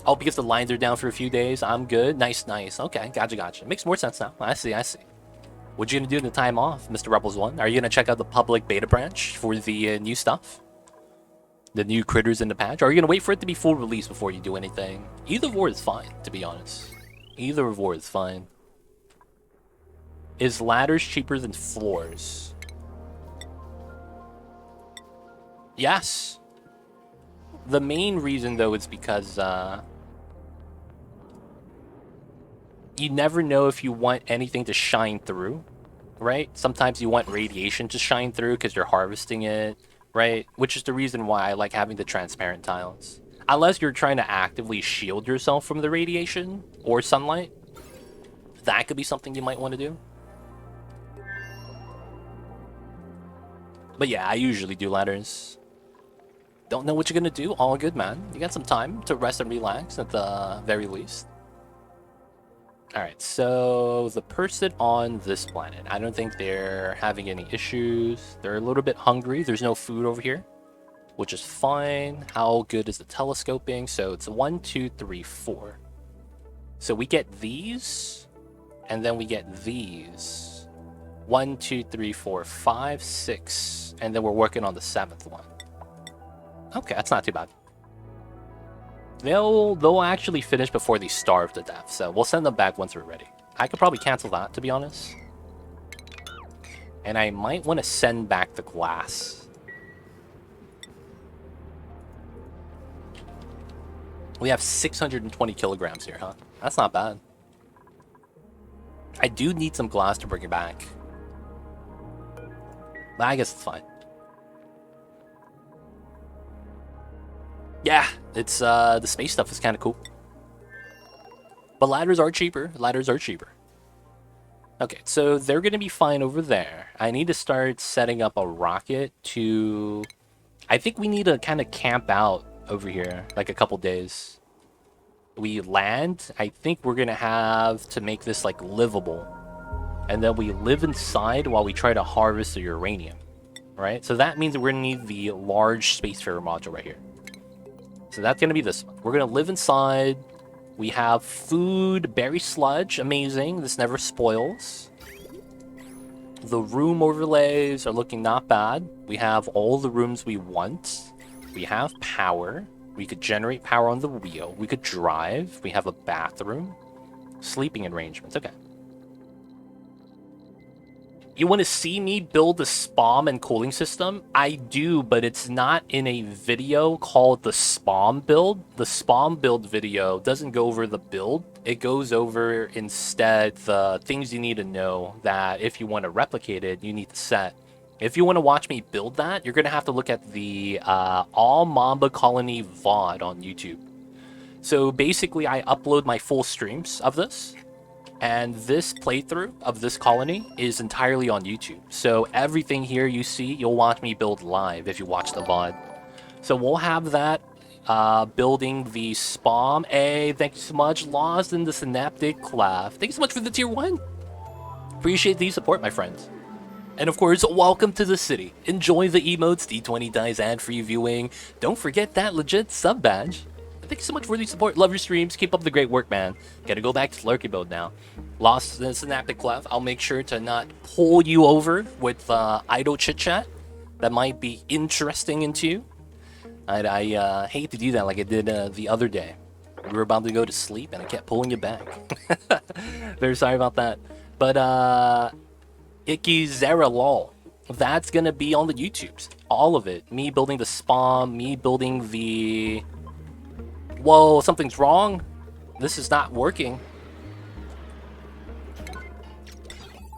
Oh, because the lines are down for a few days, I'm good. Nice. Okay, gotcha. Makes more sense now. I see. What you gonna do in the time off, Mr. Rebels 1? Are you gonna check out the public beta branch for the new stuff? The new critters in the patch? Or are you gonna wait for it to be full release before you do anything? Either of or is fine, to be honest. Either of or is fine. Is ladders cheaper than floors? Yes. The main reason, though, is because you never know if you want anything to shine through, right? Sometimes you want radiation to shine through because you're harvesting it, right? Which is the reason why I like having the transparent tiles. Unless you're trying to actively shield yourself from the radiation or sunlight, that could be something you might want to do. But yeah, I usually do ladders. Don't know what you're gonna do? All good, man. You got some time to rest and relax at the very least. Alright, so the person on this planet, I don't think they're having any issues. They're a little bit hungry. There's no food over here, which is fine. How good is the telescoping? So it's 1, 2, 3, 4. So we get these, and then we get these. 1, 2, 3, 4, 5, 6, and then we're working on the 7th one. Okay, that's not too bad. They'll actually finish before they starve to death, so we'll send them back once we're ready. I could probably cancel that, to be honest. And I might want to send back the glass. We have 620 kilograms here, huh? That's not bad. I do need some glass to bring it back. But I guess it's fine. Yeah, it's the space stuff is kind of cool. But ladders are cheaper. Ladders are cheaper. Okay, so they're going to be fine over there. I need to start setting up a rocket to... I think we need to kind of camp out over here, like a couple days. We land, I think we're going to have to make this, like, livable. And then we live inside while we try to harvest the uranium. Right? So that means we're going to need the large spacefarer module right here. So that's going to be this one. We're going to live inside... We have food, berry sludge, amazing. This never spoils. The room overlays are looking not bad. We have all the rooms we want. We have power. We could generate power on the wheel. We could drive. We have a bathroom. Sleeping arrangements, okay. You want to see me build a SPOM and cooling system? I do, but it's not in a video called the SPOM build. The SPOM build video doesn't go over the build. It goes over instead the things you need to know that if you want to replicate it, you need to set. If you want to watch me build that, you're going to have to look at the All Mamba Colony VOD on YouTube. So basically, I upload my full streams of this. And this playthrough of this colony is entirely on YouTube. So everything here you see, you'll watch me build live if you watch the VOD. So we'll have that building the SPOM. Hey, thank you so much. Lost in the Synaptic Clef. Thank you so much for the tier 1. Appreciate the support, my friends. And of course, welcome to the city. Enjoy the emotes, D20 dies ad-free viewing. Don't forget that legit sub badge. Thank you so much for the support. Love your streams. Keep up the great work, man. Gotta go back to lurking mode now. Lost the Synaptic Clef. I'll make sure to not pull you over with idle chit-chat. That might be interesting into you. I hate to do that like I did the other day. We were about to go to sleep and I kept pulling you back. Very sorry about that. But, Icky Zera lol. That's gonna be on the YouTubes. All of it. Me building the SPOM, me building the... Whoa, something's wrong. This is not working.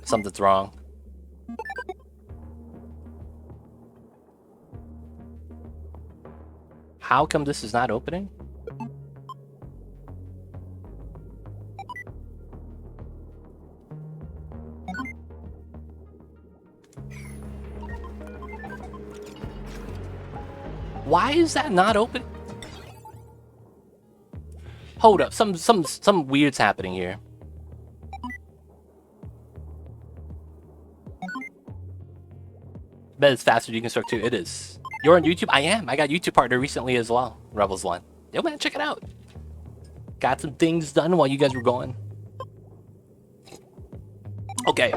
Something's wrong. How come this is not opening? Why is that not open? Hold up, some weird's happening here. Bet it's faster than you can start too. It is. You're on YouTube? I am. I got YouTube partner recently as well. Rebels1. Yo man, check it out. Got some things done while you guys were gone. Okay.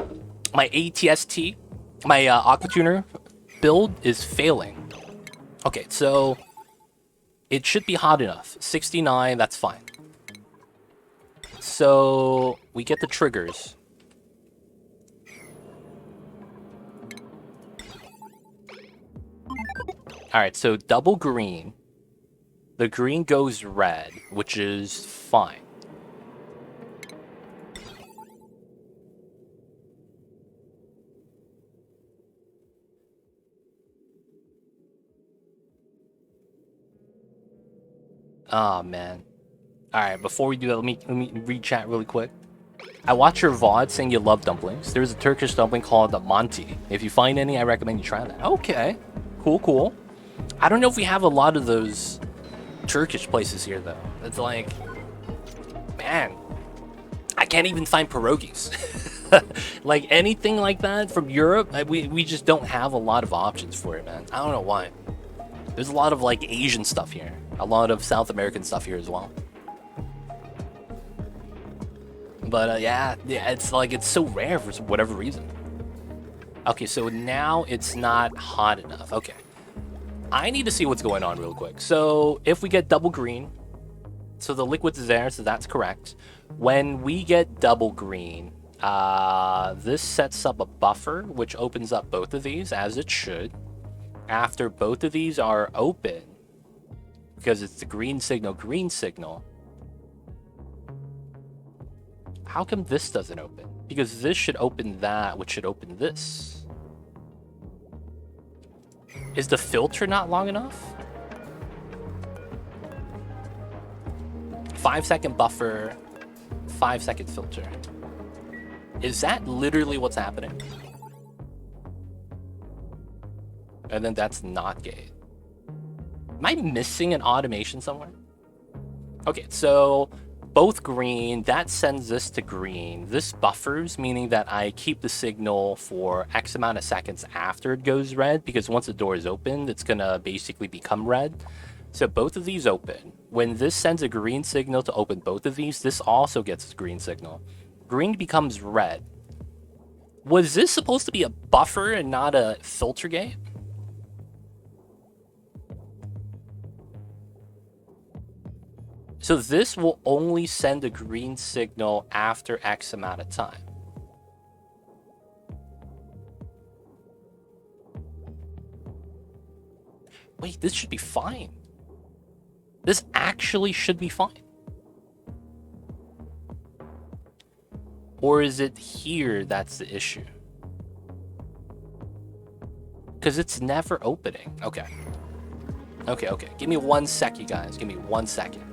My ATST, my Aquatuner build is failing. Okay, so it should be hot enough. 69, that's fine. So we get the triggers. Alright, so double green. The green goes red, which is fine. Oh, man. Alright, before we do that, let me read chat really quick. I watch your VOD saying you love dumplings. There's a Turkish dumpling called the Monty. If you find any, I recommend you try that. Okay. Cool, cool. I don't know if we have a lot of those Turkish places here, though. It's like... Man. I can't even find pierogies. Like, anything like that from Europe, we just don't have a lot of options for it, man. I don't know why. There's a lot of, like, Asian stuff here. A lot of South American stuff here as well. But, yeah, it's like, it's so rare for whatever reason. Okay, so now it's not hot enough. Okay. I need to see what's going on real quick. So, if we get double green, so the liquid's there, so that's correct. When we get double green, this sets up a buffer, which opens up both of these, as it should. After both of these are open, because it's the green signal, how come this doesn't open? Because this should open that, which should open this. Is the filter not long enough? 5-second buffer, 5-second filter. Is that literally what's happening? And then that's not gate. Am I missing an automation somewhere? Okay, so both green, that sends this to green. This buffers, meaning that I keep the signal for X amount of seconds after it goes red, because once the door is opened, it's gonna basically become red. So both of these open. When this sends a green signal to open both of these, this also gets a green signal. Green becomes red. Was this supposed to be a buffer and not a filter gate? So this will only send a green signal after X amount of time. Wait, this should be fine. This actually should be fine. Or is it here that's the issue? Because it's never opening. Okay. Okay. Give me 1 sec, you guys. Give me 1 second.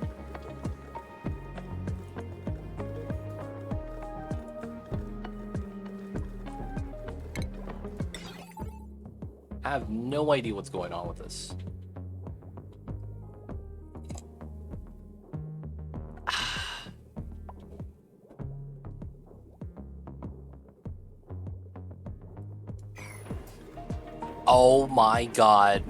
I have no idea what's going on with this. Oh my god.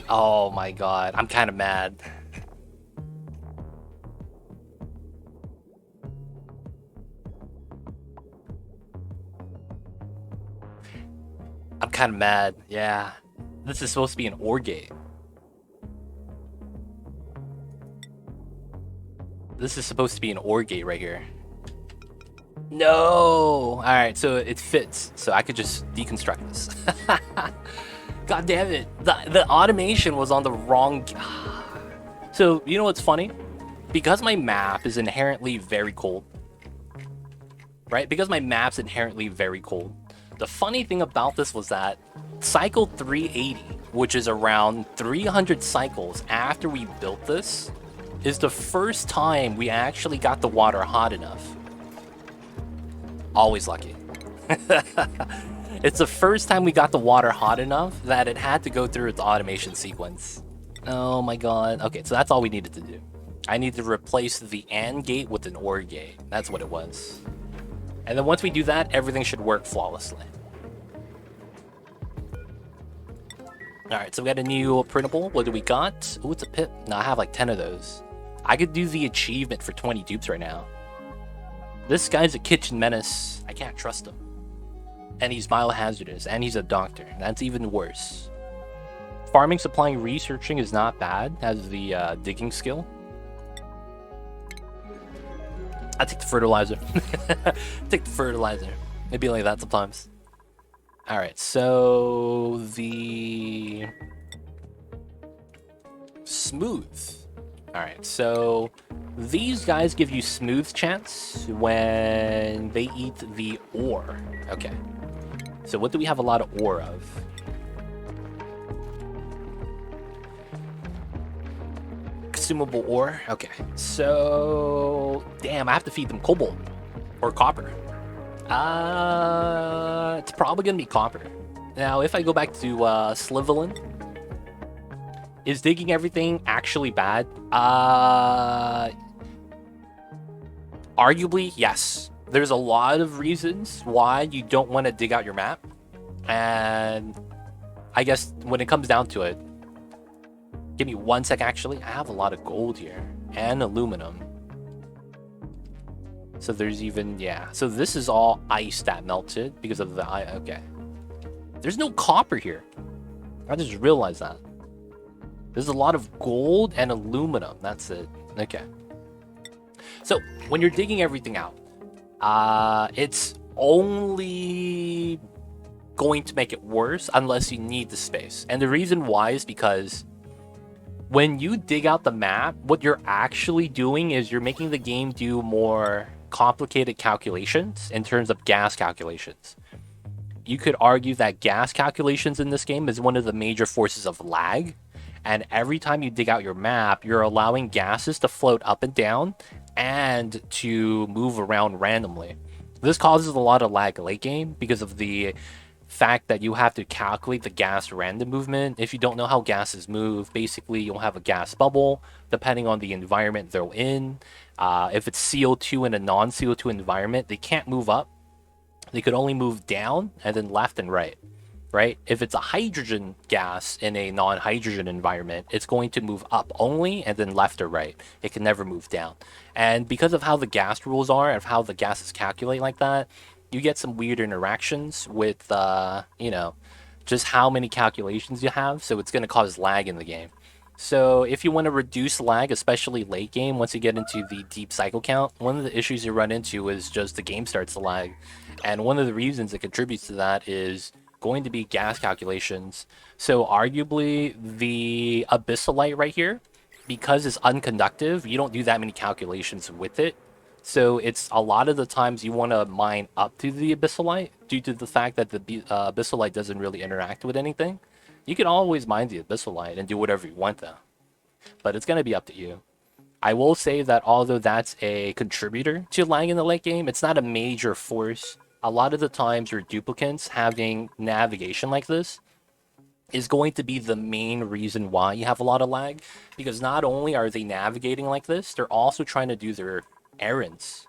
Oh my god. I'm kind of mad. I'm kind of mad. Yeah. This is supposed to be an OR gate. This is supposed to be an OR gate right here. No! Alright, so it fits. So I could just deconstruct this. God damn it. The automation was on the wrong... So, you know what's funny? Because my map is inherently very cold. Right? Because my map's inherently very cold. The funny thing about this was that cycle 380, which is around 300 cycles after we built this, is the first time we actually got the water hot enough. Always lucky. It's the first time we got the water hot enough that it had to go through its automation sequence. Oh my god. Okay, so that's all we needed to do. I need to replace the AND gate with an OR gate. That's what it was. And then once we do that, everything should work flawlessly. Alright, so we got a new printable. What do we got? Oh, it's a pip. No, I have like 10 of those. I could do the achievement for 20 dupes right now. This guy's a kitchen menace. I can't trust him. And he's biohazardous, and he's a doctor. That's even worse. Farming, supplying, researching is not bad. Has the digging skill. I take the fertilizer. Take the fertilizer. It'd be like that sometimes. Alright, so the smooth. Alright, so these guys give you smooth chance when they eat the ore. Okay. So what do we have a lot of ore of? Consumable ore. Okay. So damn, I have to feed them cobalt or copper. It's probably gonna be copper. Now, if I go back to Slivelin, is digging everything actually bad? Arguably, yes. There's a lot of reasons why you don't want to dig out your map. And I guess when it comes down to it, give me 1 sec actually. I have a lot of gold here and aluminum. So there's even, yeah. So this is all ice that melted because of the ice. Okay. There's no copper here. I just realized that. There's a lot of gold and aluminum. That's it. Okay. So when you're digging everything out, it's only going to make it worse unless you need the space. And the reason why is because when you dig out the map, what you're actually doing is you're making the game do more complicated calculations in terms of gas calculations. You could argue that gas calculations in this game is one of the major forces of lag. And every time you dig out your map, you're allowing gases to float up and down and to move around randomly. This causes a lot of lag late game because of the fact that you have to calculate the gas random movement. If you don't know how gases move, basically you'll have a gas bubble depending on the environment they're in. If it's CO2 in a non-CO2 environment, they can't move up. They could only move down and then left and right. Right? If it's a hydrogen gas in a non-hydrogen environment, it's going to move up only and then left or right. It can never move down. And because of how the gas rules are, of how the gases calculate like that, you get some weird interactions with, just how many calculations you have. So it's going to cause lag in the game. So if you want to reduce lag, especially late game, once you get into the deep cycle count, one of the issues you run into is just the game starts to lag. And one of the reasons that contributes to that is going to be gas calculations. So arguably the abyssalite right here, because it's unconductive, you don't do that many calculations with it. So it's a lot of the times you want to mine up to the abyssalite due to the fact that the abyssalite doesn't really interact with anything. You can always mine the abyssalite and do whatever you want though, but it's going to be up to you. I will say that although that's a contributor to lag in the late game, it's not a major force. A lot of the times your duplicates having navigation like this is going to be the main reason why you have a lot of lag, because not only are they navigating like this, they're also trying to do their errands.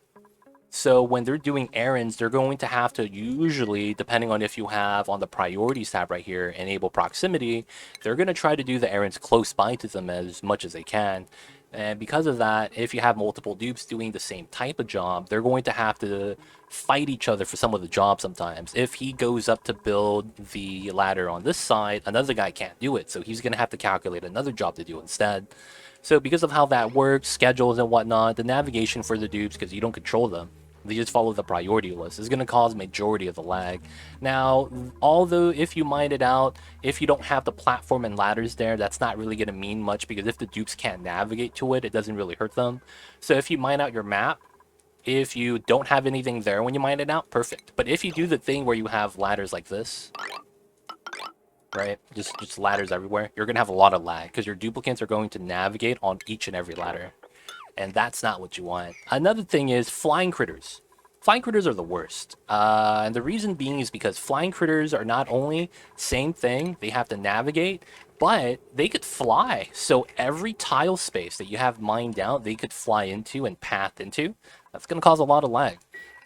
So when they're doing errands, they're going to have to usually, depending on if you have on the priorities tab right here, enable proximity, they're going to try to do the errands close by to them as much as they can. And because of that, if you have multiple dupes doing the same type of job, they're going to have to fight each other for some of the jobs sometimes. If he goes up to build the ladder on this side, another guy can't do it. So he's going to have to calculate another job to do instead. So because of how that works, schedules and whatnot, the navigation for the dupes, because you don't control them, they just follow the priority list, is going to cause majority of the lag. Now, although if you mine it out, if you don't have the platform and ladders there, that's not really going to mean much, because if the dupes can't navigate to it, it doesn't really hurt them. So if you mine out your map, if you don't have anything there when you mine it out, perfect. But if you do the thing where you have ladders like this, right, just ladders everywhere, you're going to have a lot of lag, because your duplicates are going to navigate on each and every ladder. And that's not what you want. Another thing is flying critters. Flying critters are the worst. And the reason being is because flying critters are not only same thing, they have to navigate, but they could fly. So every tile space that you have mined out, they could fly into and path into. That's going to cause a lot of lag.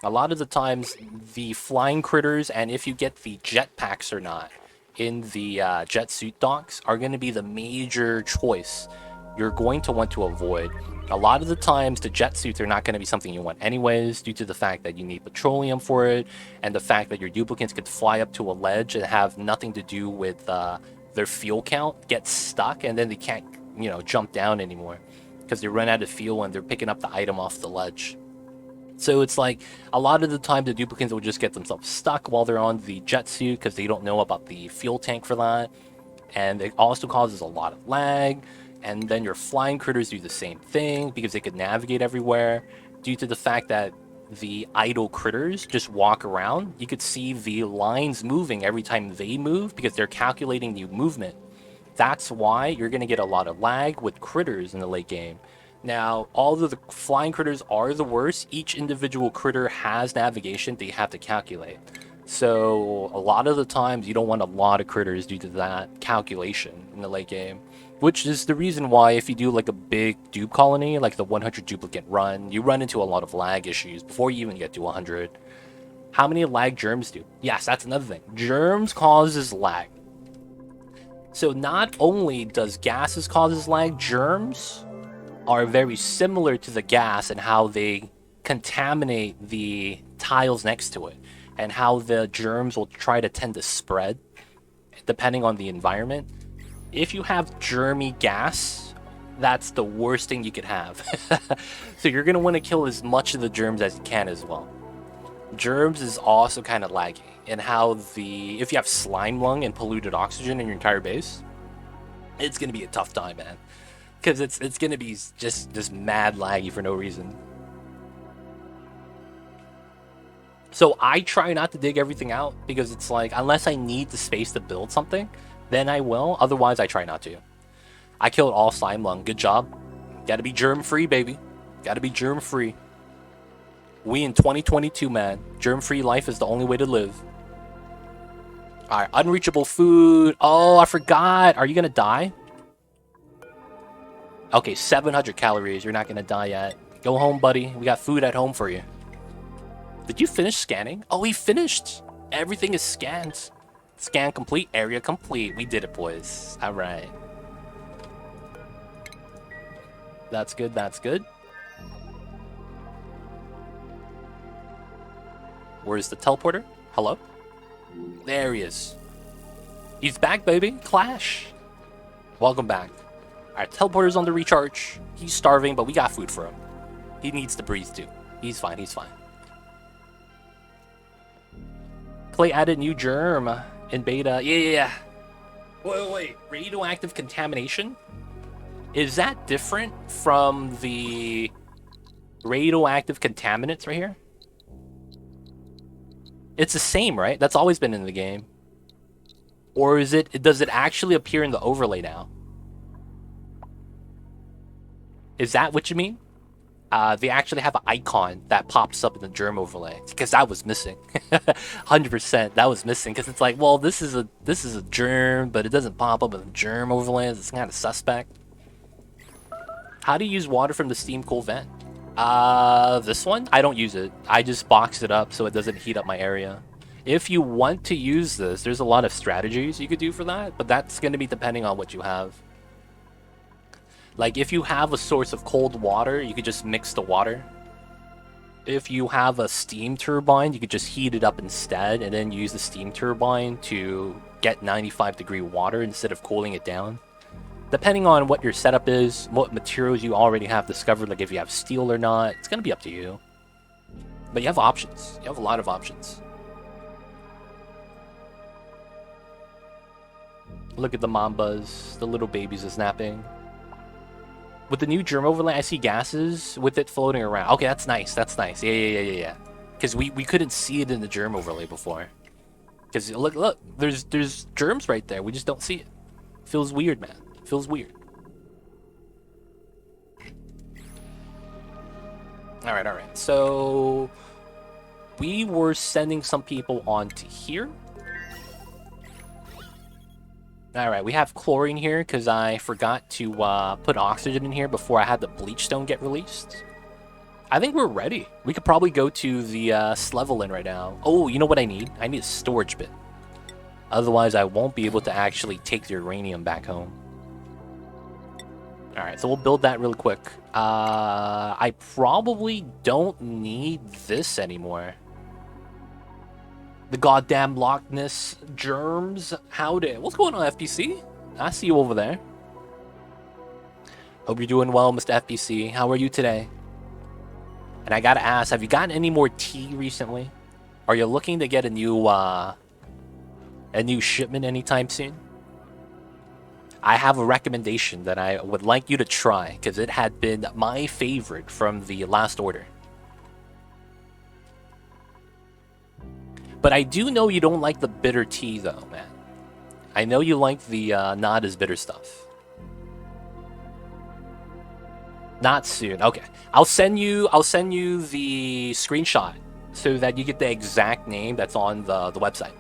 A lot of the times, the flying critters, and if you get the jetpacks or not, in the jet suit docks, are going to be the major choice you're going to want to avoid. A lot of the times, the jet suits are not going to be something you want anyways, due to the fact that you need petroleum for it, and the fact that your duplicates could fly up to a ledge and have nothing to do with their fuel count, get stuck, and then they can't, jump down anymore, because they run out of fuel and they're picking up the item off the ledge. So it's like, a lot of the time the duplicates will just get themselves stuck while they're on the jet suit, because they don't know about the fuel tank for that, and it also causes a lot of lag. And then your flying critters do the same thing, because they could navigate everywhere. Due to the fact that the idle critters just walk around, you could see the lines moving every time they move, because they're calculating the movement. That's why you're going to get a lot of lag with critters in the late game. Now, although the flying critters are the worst, each individual critter has navigation they have to calculate. So a lot of the times you don't want a lot of critters due to that calculation in the late game. Which is the reason why if you do like a big dupe colony, like the 100 duplicate run, you run into a lot of lag issues before you even get to 100. How many lag germs do? Yes, that's another thing. Germs causes lag. So not only does gases causes lag, germs are very similar to the gas and how they contaminate the tiles next to it, and how the germs will try to tend to spread depending on the environment. If you have germy gas, that's the worst thing you could have. So you're going to want to kill as much of the germs as you can as well. Germs is also kind of laggy in how if you have slime lung and polluted oxygen in your entire base, it's going to be a tough time, man. Because it's gonna be just mad laggy for no reason. So I try not to dig everything out because it's like, unless I need the space to build something, then I will. Otherwise, I try not to. I killed all slime lung. Good job. Gotta be germ free, baby. Gotta be germ free. We in 2022, man. Germ free life is the only way to live. Alright, unreachable food. Oh, I forgot. Are you gonna die? Okay, 700 calories. You're not gonna die yet. Go home, buddy. We got food at home for you. Did you finish scanning? Oh, he finished. Everything is scanned. Scan complete. Area complete. We did it, boys. Alright. That's good. That's good. Where's the teleporter? Hello? There he is. He's back, baby. Clash. Welcome back. Our teleporter's on the recharge. He's starving, but we got food for him. He needs to breathe too. He's fine. He's fine. Clay added new germ in beta. Yeah. Wait. Radioactive contamination? Is that different from the radioactive contaminants right here? It's the same, right? That's always been in the game. Or is it? Does it actually appear in the overlay now? Is that what you mean? They actually have an icon that pops up in the germ overlay, because that was missing. 100%, that was missing, because it's like, well, this is a germ, but it doesn't pop up in the germ overlay. It's kind of suspect. How do you use water from the steam cool vent? This one? I don't use it. I just box it up so it doesn't heat up my area. If you want to use this, there's a lot of strategies you could do for that, but that's going to be depending on what you have. Like, if you have a source of cold water, you could just mix the water. If you have a steam turbine, you could just heat it up instead, and then use the steam turbine to get 95-degree water instead of cooling it down. Depending on what your setup is, what materials you already have discovered, like if you have steel or not, it's going to be up to you. But you have options. You have a lot of options. Look at the mambas. The little babies are snapping. With the new germ overlay, I see gases with it floating around. Okay, that's nice. That's nice. Yeah. Because we couldn't see it in the germ overlay before. Because look, there's germs right there. We just don't see it. Feels weird, man. Feels weird. All right. So we were sending some people on to here. Alright, we have chlorine here because I forgot to put oxygen in here before I had the bleach stone get released. I think we're ready. We could probably go to the Slevelin right now. Oh, you know what I need? I need a storage bin. Otherwise, I won't be able to actually take the uranium back home. Alright, so we'll build that real quick. I probably don't need this anymore. The goddamn Loch Ness germs. Howdy. What's going on, FPC? I see you over there. Hope you're doing well, Mr. FPC. How are you today? And I gotta ask, have you gotten any more tea recently? Are you looking to get a new shipment anytime soon? I have a recommendation that I would like you to try, because it had been my favorite from the last order. But I do know you don't like the bitter tea, though, man. I know you like the not as bitter stuff. Not soon. Okay, I'll send you the screenshot so that you get the exact name that's on the website.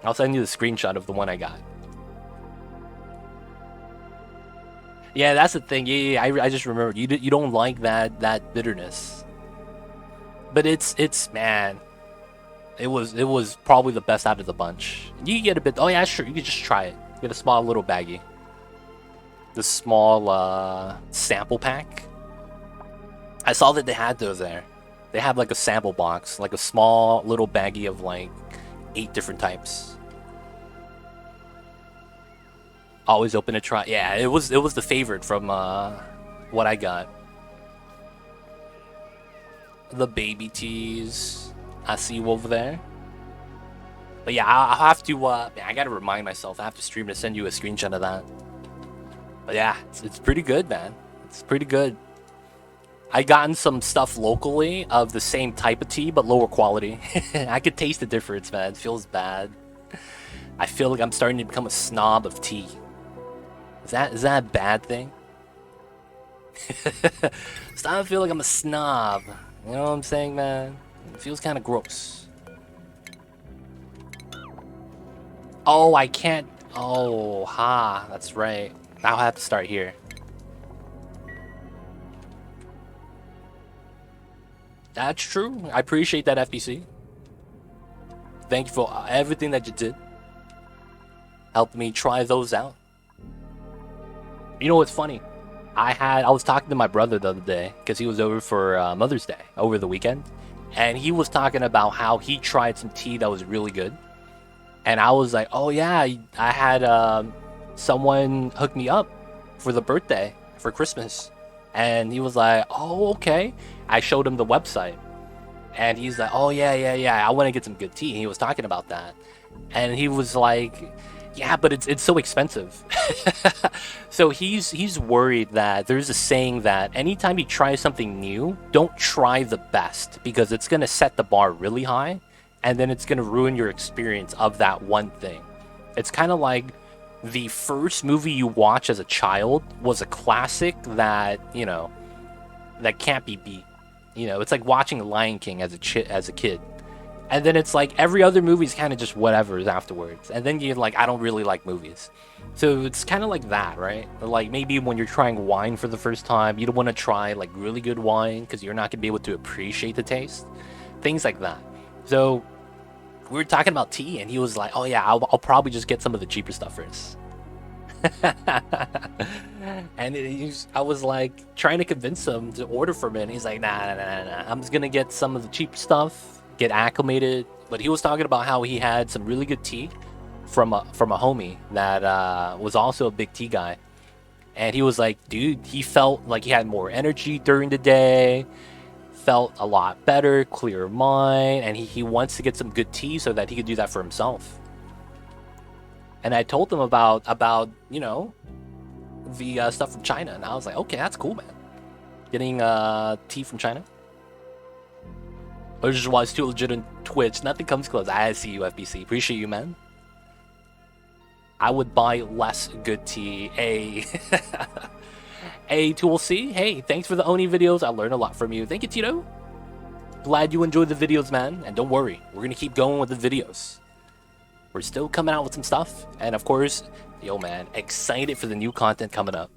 I'll send you the screenshot of the one I got. Yeah, that's the thing. Yeah, I just remembered you don't like that bitterness. But it's man, it was probably the best out of the bunch. You can get a bit. Oh yeah, sure. You can just try it. Get a small little baggie. The small sample pack. I saw that they had those there. They have like a sample box, like a small little baggie of like 8 different types. Always open to try. Yeah, it was the favorite from what I got. The baby teas. I see you over there. But yeah, I'll have to, I gotta remind myself. I have to stream to send you a screenshot of that. But yeah, it's pretty good, man. It's pretty good. I gotten some stuff locally of the same type of tea, but lower quality. I could taste the difference, man. It feels bad. I feel like I'm starting to become a snob of tea. Is that a bad thing? Starting to feel like I'm a snob. You know what I'm saying, man? It feels kind of gross. Oh, I can't. Oh, ha. That's right. I'll have to start here. That's true. I appreciate that, FBC. Thank you for everything that you did. Helped me try those out. You know what's funny? I was talking to my brother the other day because he was over for Mother's Day over the weekend, and he was talking about how he tried some tea that was really good, and I was like, oh yeah, I had someone hook me up for the birthday for Christmas, and he was like, oh okay. I showed him the website, and he's like, oh yeah, I want to get some good tea. And he was talking about that, and he was like, yeah, but it's so expensive. So he's worried that there's a saying that anytime you try something new, don't try the best, because it's gonna set the bar really high, and then it's gonna ruin your experience of that one thing. It's kind of like the first movie you watch as a child was a classic that, you know, that can't be beat. You know, it's like watching Lion King as a kid. And then it's like every other movie's kind of just whatever's afterwards. And then you're like, I don't really like movies. So it's kind of like that, right? Like maybe when you're trying wine for the first time, you don't want to try like really good wine because you're not going to be able to appreciate the taste. Things like that. So we were talking about tea, and he was like, oh yeah, I'll probably just get some of the cheaper stuff first. And I was like trying to convince him to order from it, and he's like, nah. I'm just gonna get some of the cheap stuff, get acclimated. But he was talking about how he had some really good tea from a homie that was also a big tea guy, and he was like, dude, he felt like he had more energy during the day, felt a lot better, clearer mind, and he wants to get some good tea so that he could do that for himself. And I told him about you know, the stuff from China, and I was like, okay, that's cool, man. Getting tea from China. I just watched too legit on Twitch. Nothing comes close. I see you, FBC. Appreciate you, man. I would buy less good tea. Hey, hey, Tool C. Hey, thanks for the Oni videos. I learned a lot from you. Thank you, Tito. Glad you enjoyed the videos, man. And don't worry, we're gonna keep going with the videos. We're still coming out with some stuff. And of course, yo, man, excited for the new content coming up.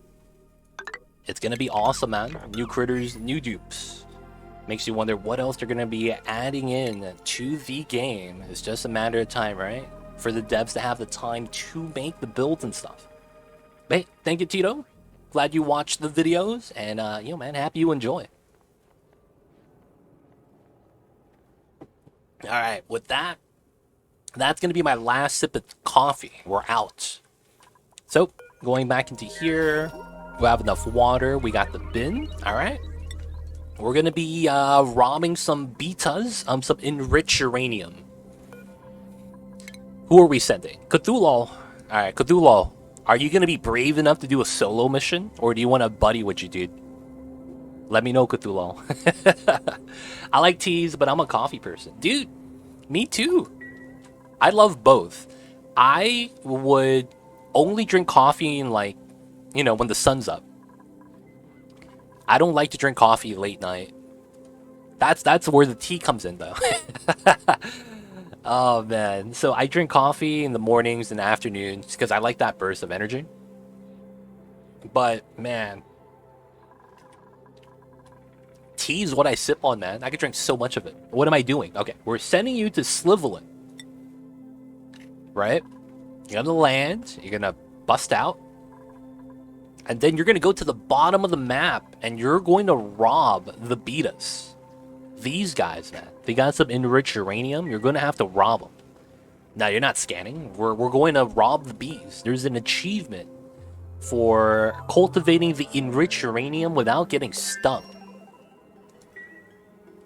It's gonna be awesome, man. New critters, new dupes. Makes you wonder what else they're gonna be adding in to the game. It's just a matter of time, right? For the devs to have the time to make the builds and stuff. But hey, thank you, Tito. Glad you watched the videos, and yo, man, happy you enjoy. All right, with that, that's gonna be my last sip of coffee. We're out. So going back into here, we have enough water. We got the bin. All right. We're gonna be robbing some Beetas, some enriched uranium. Who are we sending? Cthulhu. All right, Cthulhu. Are you gonna be brave enough to do a solo mission, or do you want a buddy with you, dude? Let me know, Cthulhu. I like teas, but I'm a coffee person, dude. Me too. I love both. I would only drink coffee in, like, you know, when the sun's up. I don't like to drink coffee late night. That's where the tea comes in, though. Oh man, so I drink coffee in the mornings and afternoons because I like that burst of energy. But man, tea is what I sip on, man. I could drink so much of it. What am I doing? Okay, we're sending you to Slivelin. Right? You're gonna land, you're gonna bust out, and then you're gonna go to the bottom of the map and you're going to rob the Beetas. These guys, man. They got some enriched uranium. You're gonna have to rob them. Now, you're not scanning. We're going to rob the bees. There's an achievement for cultivating the enriched uranium without getting stung.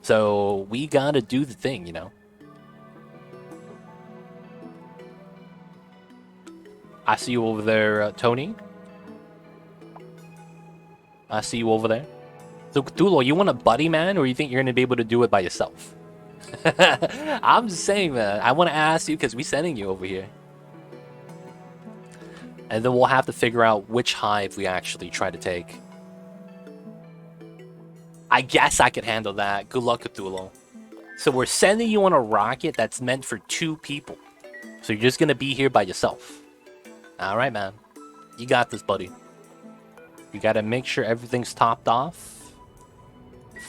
So we gotta do the thing, you know. I see you over there, Tony. I see you over there. So Cthulhu, you want a buddy, man, or you think you're gonna be able to do it by yourself? I'm just saying, man. I want to ask you because we're sending you over here. And then we'll have to figure out which hive we actually try to take. I guess I can handle that. Good luck, Cthulhu. So we're sending you on a rocket that's meant for 2 people. So you're just going to be here by yourself. Alright, man. You got this, buddy. You got to make sure everything's topped off.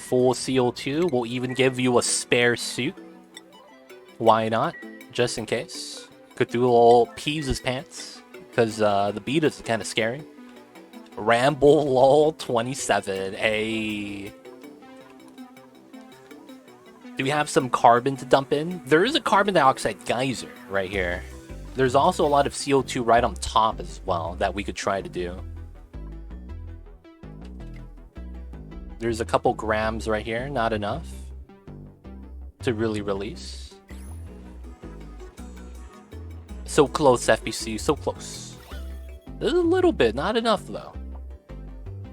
Full CO2. We'll even give you a spare suit. Why not? Just in case. Cthulhu pees his pants. Because the Beetas is kind of scary. Ramble lol 27. Hey. Do we have some carbon to dump in? There is a carbon dioxide geyser right here. There's also a lot of CO2 right on top as well that we could try to do. There's a couple grams right here. Not enough to really release. So close, FBC. So close. There's a little bit. Not enough, though.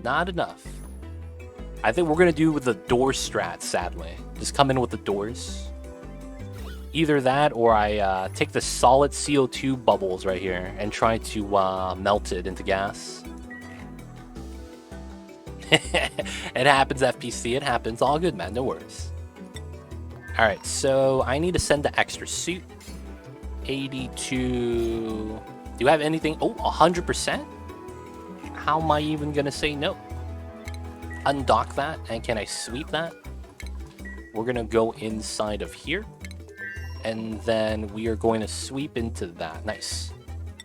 Not enough. I think we're going to do with the door strat, sadly. Just come in with the doors. Either that or I take the solid CO2 bubbles right here and try to melt it into gas. It happens, FPC. It happens. All good, man. No worries. Alright, so I need to send the extra suit. 82... Do you have anything? Oh, 100%? How am I even going to say no? Undock that, and can I sweep that? We're going to go inside of here. And then we are going to sweep into that. Nice.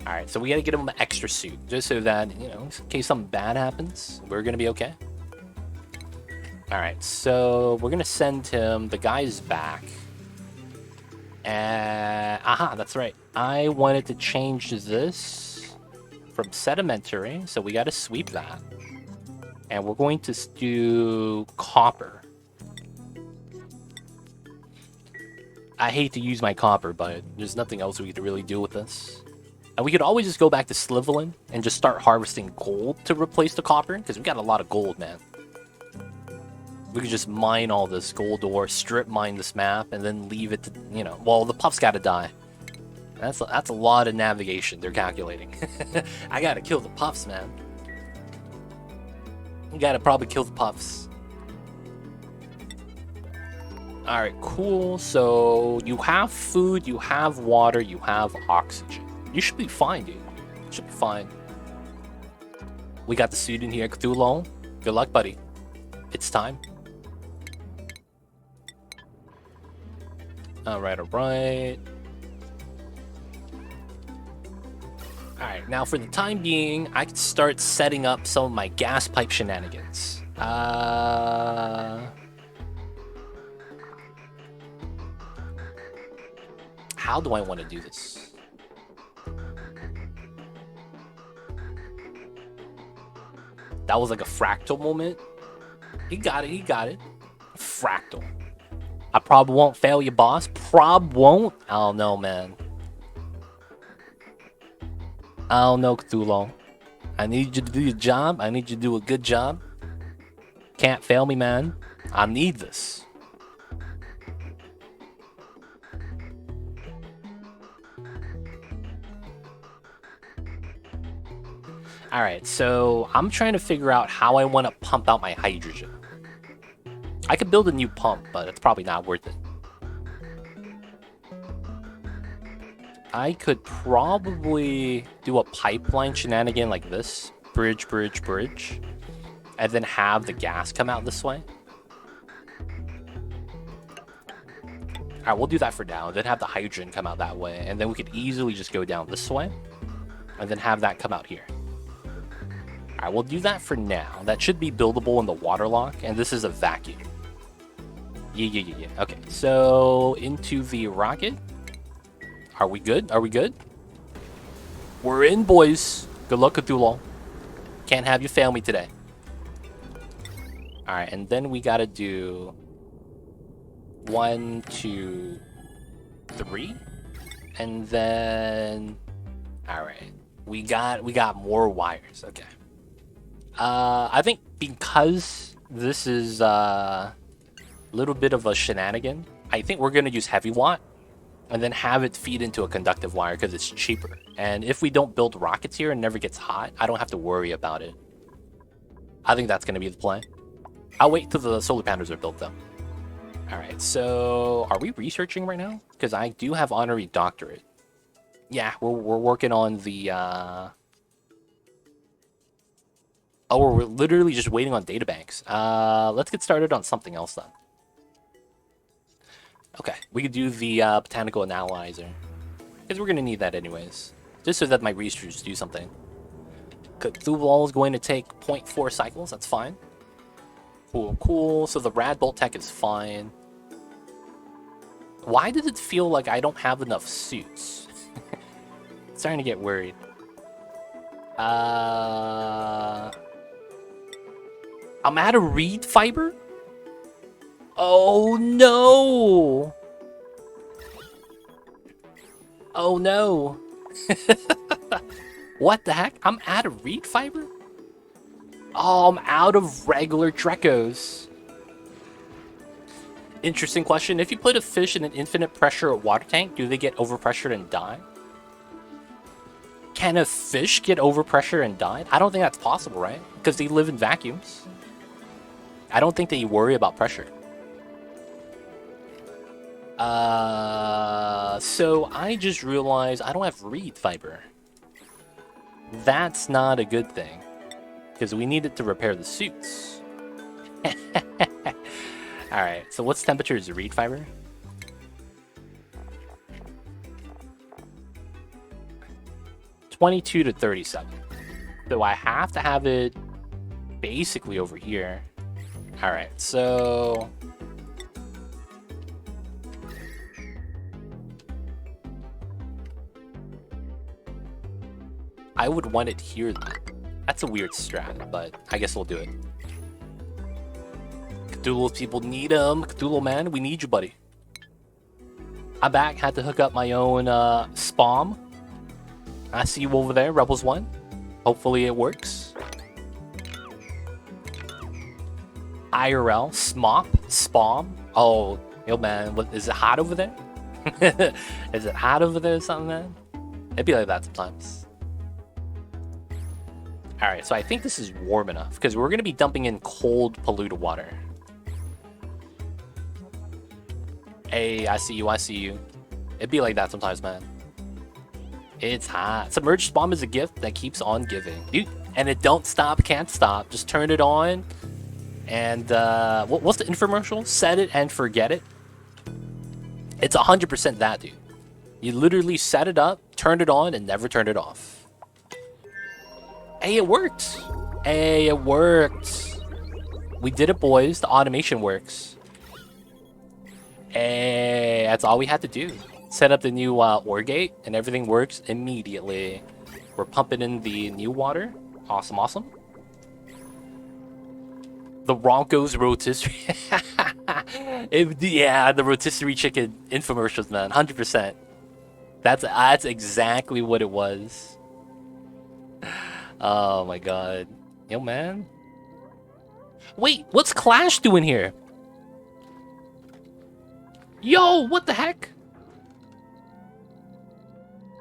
Alright, so we got to get him an extra suit. Just so that, you know, in case something bad happens, we're going to be okay. Alright, so we're going to send him... The guy's back. Aha, that's right. I wanted to change this from sedimentary, so we got to sweep that. And we're going to do copper. I hate to use my copper, but there's nothing else we could really do with this. And we could always just go back to Slivelin and just start harvesting gold to replace the copper, because we got a lot of gold, man. We could just mine all this gold ore, strip mine this map, and then leave it to, you know, well, the puff's gotta die. That's a lot of navigation they're calculating. I gotta kill the puffs, man. You gotta probably kill the puffs. Alright, cool. So, you have food, you have water, you have oxygen. You should be fine, dude. You should be fine. We got the suit in here, Cthulhu. Good luck, buddy. It's time. Alright, alright. Alright, now for the time being, I can start setting up some of my gas pipe shenanigans. How do I want to do this? That was like a fractal moment. He got it, he got it. Fractal. I probably won't fail you, boss. Prob won't? I don't know, man. I don't know, Cthulhu. I need you to do your job. I need you to do a good job. Can't fail me, man. I need this. Alright, so I'm trying to figure out how I want to pump out my hydrogen. I could build a new pump, but it's probably not worth it. I could probably do a pipeline shenanigan like this. Bridge, bridge, bridge. And then have the gas come out this way. Alright, we'll do that for now. Then have the hydrogen come out that way. And then we could easily just go down this way. And then have that come out here. Alright, we'll do that for now. That should be buildable in the water lock. And this is a vacuum. Yeah. Okay, so into the rocket. Are we good? Are we good? We're in, boys. Good luck, Cthulhu. Can't have you fail me today. Alright, and then we gotta do 1, 2, 3. And then... Alright. We got more wires. Okay. I think because this is a little bit of a shenanigan, I think we're gonna use heavy watt and then have it feed into a conductive wire because it's cheaper. And if we don't build rockets here and never gets hot, I don't have to worry about it. I think that's gonna be the play. I'll wait till the solar panels are built though. All right, so are we researching right now? Because I do have honorary doctorate. Yeah, we're working on the. Oh, we're literally just waiting on databanks. Let's get started on something else then. Okay, we could do the botanical analyzer because we're gonna need that anyways, just so that my researchers do something. Cthulhu is going to take 0.4 cycles. That's fine. Cool, cool. So the rad bolt tech is fine. Why does it feel like I don't have enough suits? Starting to get worried. I'm out of reed fiber? Oh no! Oh no! What the heck? I'm out of reed fiber? Oh, I'm out of regular Drecos. Interesting question. If you put a fish in an infinite pressure water tank, do they get overpressured and die? Can a fish get overpressured and die? I don't think that's possible, right? Because they live in vacuums. I don't think that you worry about pressure. So I just realized I don't have reed fiber. That's not a good thing. Because we need it to repair the suits. Alright, so what's temperature is reed fiber? (22 to 37). So I have to have it basically over here. Alright, so I would want it here then. That's a weird strat, but I guess we'll do it. Cthulhu people need him. Cthulhu man, we need you, buddy. I'm back. Had to hook up my own spam. I see you over there, Rebels 1. Hopefully it works. IRL, smop, spam. Oh, yo man, what is it hot over there? Is it hot over there or something, man? It'd be like that sometimes. Alright, so I think this is warm enough because we're going to be dumping in cold, polluted water. Hey, I see you, I see you. It'd be like that sometimes, man. It's hot. Submerged spawn is a gift that keeps on giving. Dude, and it don't stop, can't stop. Just turn it on. And, what's the infomercial? Set it and forget it. It's 100% that, dude. You literally set it up, turn it on, and never turn it off. Hey, it worked. Hey, it worked. We did it, boys. The automation works. Hey, that's all we had to do. Set up the new ore gate, and everything works immediately. We're pumping in the new water. Awesome, awesome. The Broncos rotisserie. Yeah, the rotisserie chicken infomercials, man. 100%. That's exactly what it was. Oh my god. Yo, man. Wait, what's Clash doing here? Yo, what the heck?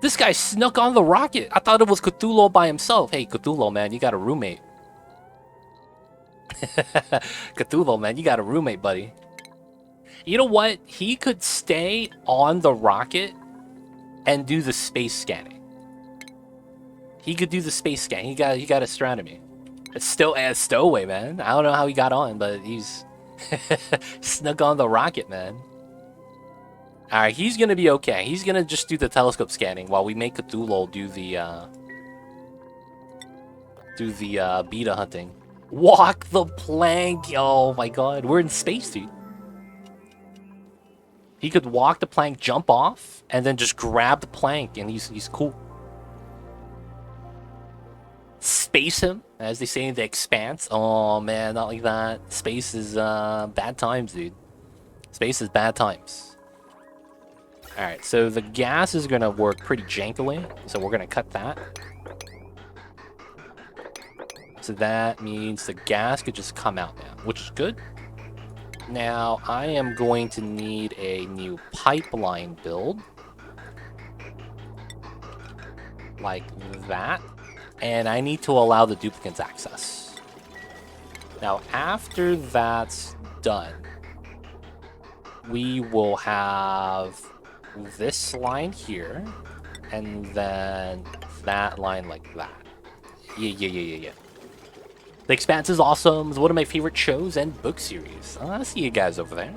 This guy snuck on the rocket. I thought it was Cthulhu by himself. Hey, Cthulhu, man, you got a roommate. Cthulhu, man, you got a roommate, buddy. You know what? He could stay on the rocket and do the space scanning. He could do the space scan. He got astronomy. It's still a stowaway, man. I don't know how he got on, but he's snuck on the rocket, man. Alright, he's gonna be okay. He's gonna just do the telescope scanning while we make Cthulhu do the beta hunting. Walk the plank! Oh my god, we're in space, dude. He could walk the plank, jump off, and then just grab the plank, and he's cool. Space him, as they say in The Expanse. Oh man, not like that. Space is bad times, dude. Space is bad times. Alright, so the gas is gonna work pretty jankily, so we're gonna cut that. So that means the gas could just come out now, which is good. Now, I am going to need a new pipeline build. Like that. And I need to allow the duplicates access. Now, after that's done, we will have this line here, and then that line like that. Yeah. The Expanse is awesome. It's one of my favorite shows and book series. I see you guys over there.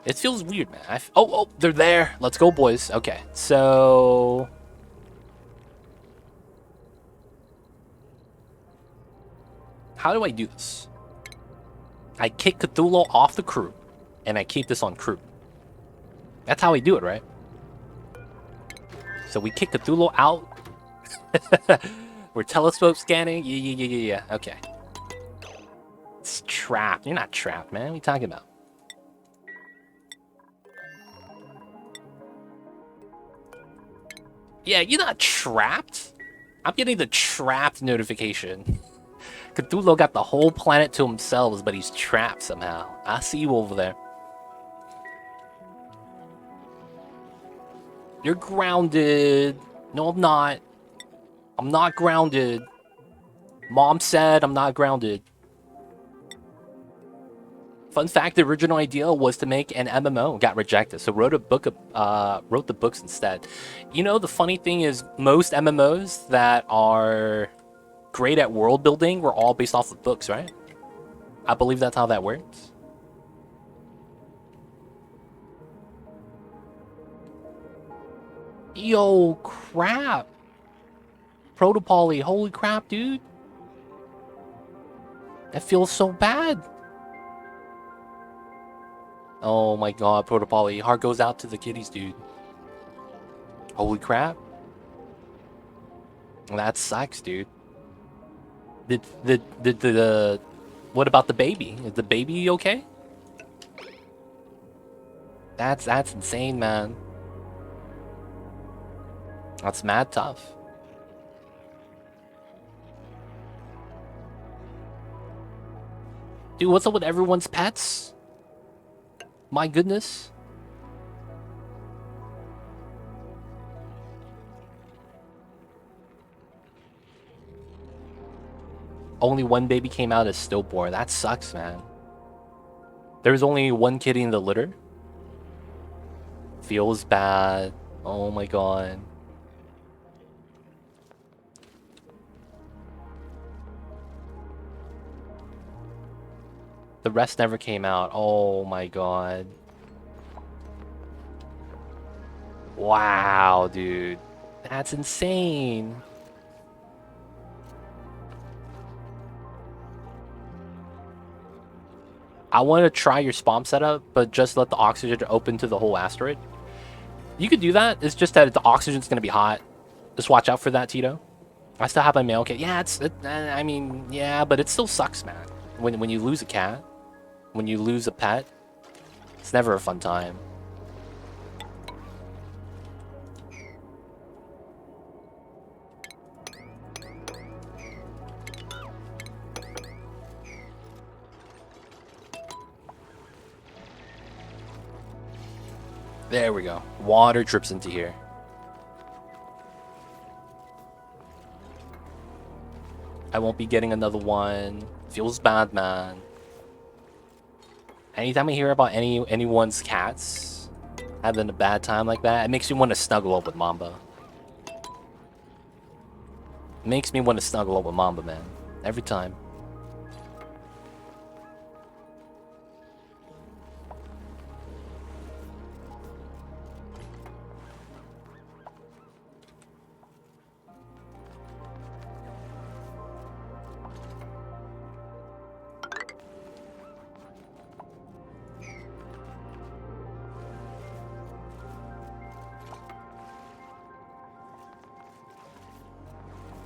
It feels weird, man. Oh, they're there. Let's go, boys. Okay, so... how do I do this? I kick Cthulhu off the crew, and I keep this on crew. That's how we do it, right? So we kick Cthulhu out. We're telescope scanning. Yeah. Okay. It's trapped. You're not trapped, man. What are you talking about? Yeah, you're not trapped. I'm getting the trapped notification. Cthulhu got the whole planet to himself, but he's trapped somehow. I see you over there. You're grounded. No, I'm not. I'm not grounded. Mom said I'm not grounded. Fun fact, the original idea was to make an MMO. Got rejected, so wrote the books instead. You know, the funny thing is, most MMOs that are great at world building were all based off of books, right? I believe that's how that works. Yo, crap. Protopoly, holy crap, dude. That feels so bad. Oh my god, Protopoly. Heart goes out to the kitties, dude. Holy crap. That sucks, dude. What about the baby? Is the baby okay? That's insane, man. That's mad tough. Dude, what's up with everyone's pets? My goodness. Only one baby came out as stillborn. That sucks, man. There's only one kitty in the litter. Feels bad. Oh my god. The rest never came out. Oh my god. Wow, dude. That's insane. I want to try your spawn setup, but just let the oxygen open to the whole asteroid. You could do that. It's just that the oxygen's going to be hot. Just watch out for that, Tito. I still have my mail kit. Yeah, I mean, yeah, but it still sucks, man. When you lose a cat, when you lose a pet, it's never a fun time. There we go. Water drips into here. I won't be getting another one. Feels bad, man. Anytime I hear about anyone's cats having a bad time like that, it makes me want to snuggle up with Mamba. It makes me want to snuggle up with Mamba, man. Every time.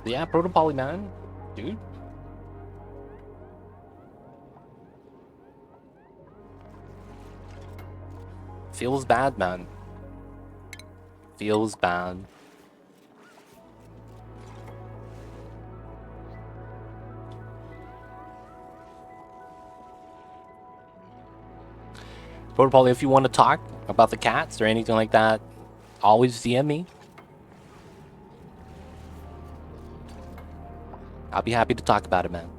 Yeah, Protopoly, man. Dude. Feels bad, man. Feels bad. Protocol, if you want to talk about the cats or anything like that, always DM me. I'll be happy to talk about it, man.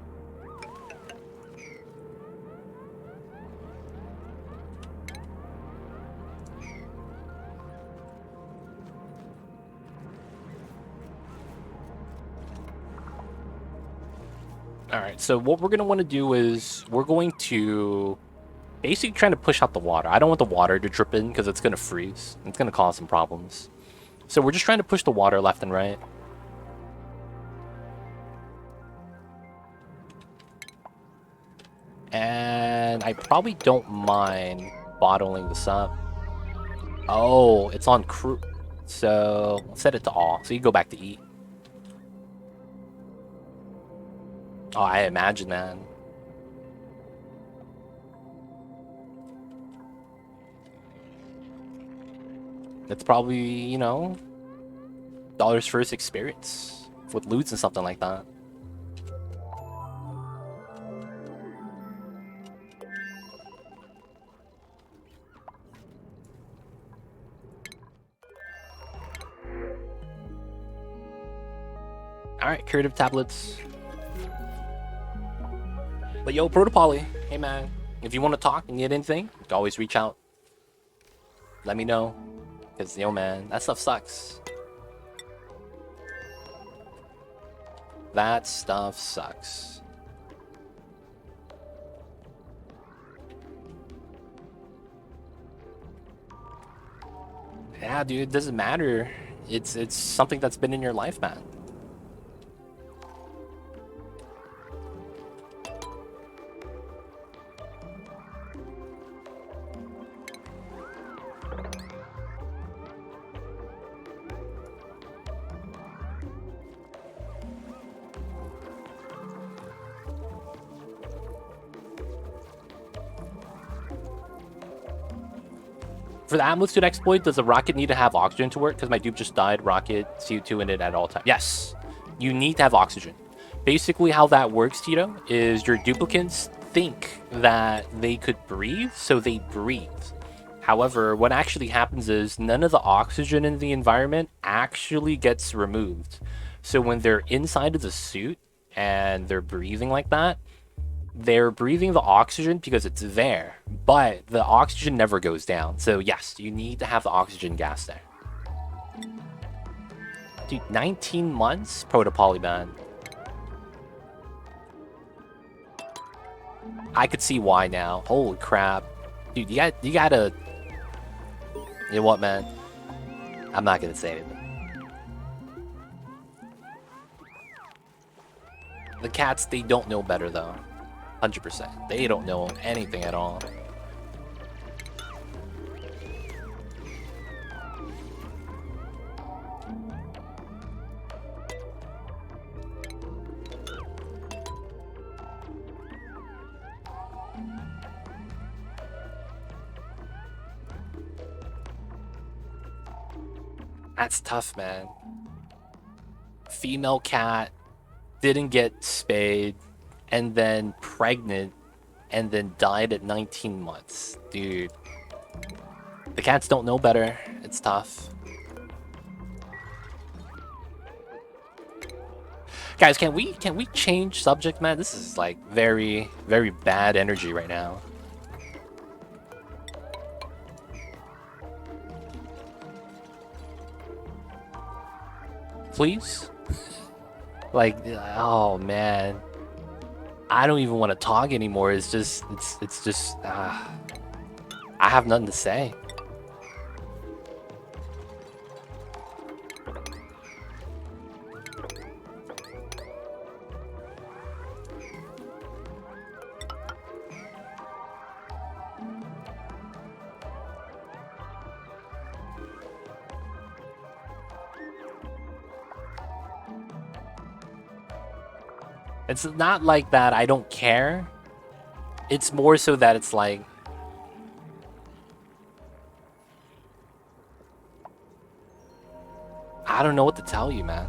Alright, so what we're going to want to do is we're going to basically trying to push out the water. I don't want the water to drip in because it's going to freeze. It's going to cause some problems. So we're just trying to push the water left and right. And I probably don't mind bottling this up. Oh, it's on crew. So set it to all. So you go back to eat. Oh, I imagine, man. It's probably, you know, dollars first experience with loots and something like that. Alright, curative tablets. But yo, Protopoly, hey man, if you want to talk and get anything, you can always reach out. Let me know. Because, yo man, that stuff sucks. That stuff sucks. Yeah, dude, it doesn't matter. It's something that's been in your life, man. For the Atmosphere exploit, does the rocket need to have oxygen to work? Because my dupe just died. Rocket, CO2 in it at all times. Yes, you need to have oxygen. Basically, how that works, Tito, is your duplicates think that they could breathe, so they breathe. However, what actually happens is none of the oxygen in the environment actually gets removed. So when they're inside of the suit and they're breathing like that, they're breathing the oxygen because it's there, but the oxygen never goes down. So yes, you need to have the oxygen gas there. Dude, 19 months? Protopolyban. I could see why now. Holy crap. Dude, you gotta... You know what, man? I'm not gonna say anything. The cats, they don't know better though. 100%. They don't know anything at all. That's tough, man. Female cat didn't get spayed and then pregnant and then died at 19 months. Dude. The cats don't know better. It's tough. Guys, can we change subject, man? This is like very, very bad energy right now. Please? Like, oh man. I don't even want to talk anymore. It's just, I have nothing to say. It's not like that I don't care. It's more so that it's like... I don't know what to tell you, man.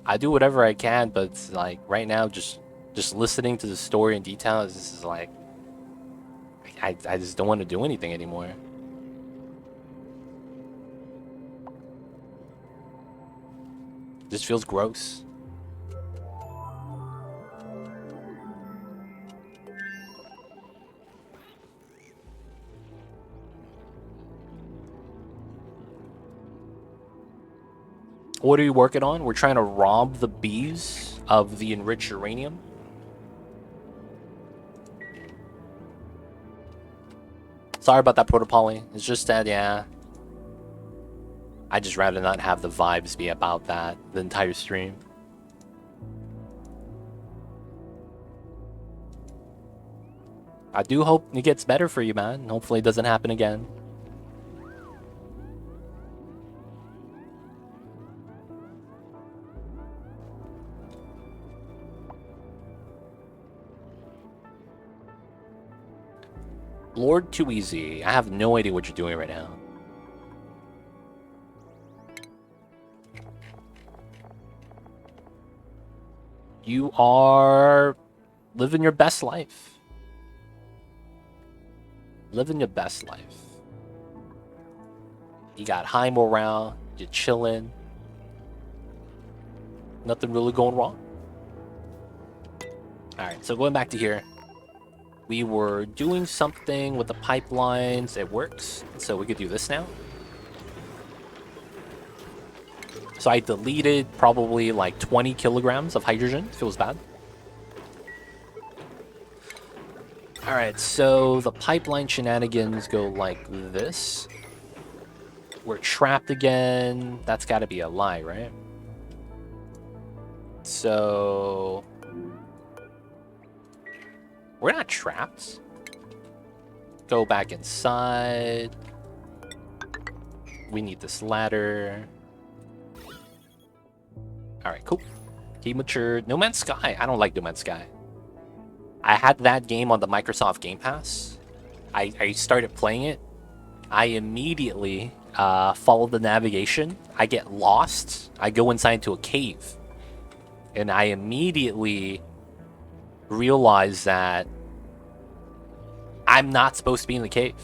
I do whatever I can, but it's like right now, just listening to the story in detail, this is like, I just don't want to do anything anymore. This feels gross. What are you working on? We're trying to rob the bees of the enriched uranium. Sorry about that, Protopoly. It's just that, yeah. I'd just rather not have the vibes be about that the entire stream. I do hope it gets better for you, man. Hopefully it doesn't happen again. Lord Too Easy. I have no idea what you're doing right now. You are living your best life. Living your best life. You got high morale. You're chilling. Nothing really going wrong. Alright, so going back to here. We were doing something with the pipelines. It works. So we could do this now. So I deleted probably like 20 kilograms of hydrogen. Feels bad. Alright, so the pipeline shenanigans go like this. We're trapped again. That's got to be a lie, right? So... we're not trapped. Go back inside. We need this ladder. Alright, cool. He matured. No Man's Sky. I don't like No Man's Sky. I had that game on the Microsoft Game Pass. I started playing it. I immediately follow the navigation. I get lost. I go inside into a cave. And I immediately realize that I'm not supposed to be in the cave.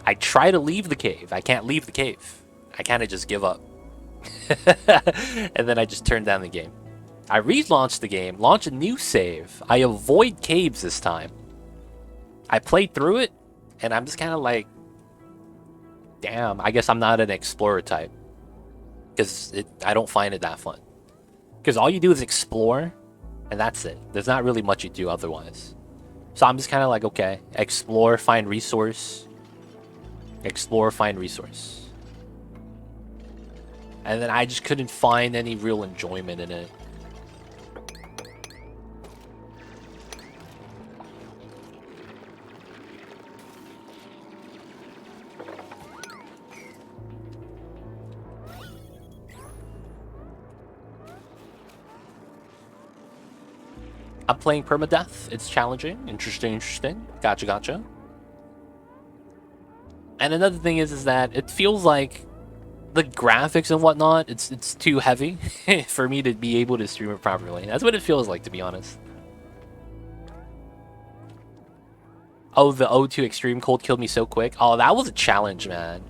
I try to leave the cave. I can't leave the cave. I kind of just give up. And then I just turn down the game. I relaunched the game, launch a new save. I avoid caves this time. I played through it, and I'm just kind of like, damn, I guess I'm not an explorer type. Because I don't find it that fun. Because all you do is explore, and that's it. There's not really much you do otherwise. So I'm just kind of like, okay, explore, find resource. Explore, find resource. And then I just couldn't find any real enjoyment in it. I'm playing permadeath. It's challenging. Interesting. Gotcha. And another thing is that it feels like the graphics and whatnot, it's too heavy for me to be able to stream it properly. That's what it feels like, to be honest. Oh, the O2 Extreme Cold killed me so quick. Oh, that was a challenge, man.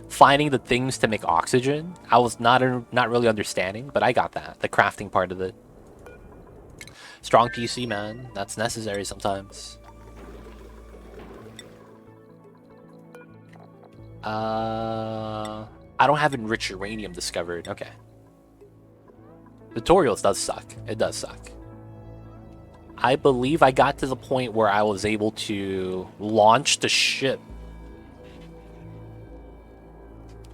Finding the things to make oxygen, I was not really understanding, but I got that. The crafting part of it. Strong PC, man. That's necessary sometimes. I don't have enriched uranium discovered. Okay. Tutorials does suck. It does suck. I believe I got to the point where I was able to launch the ship.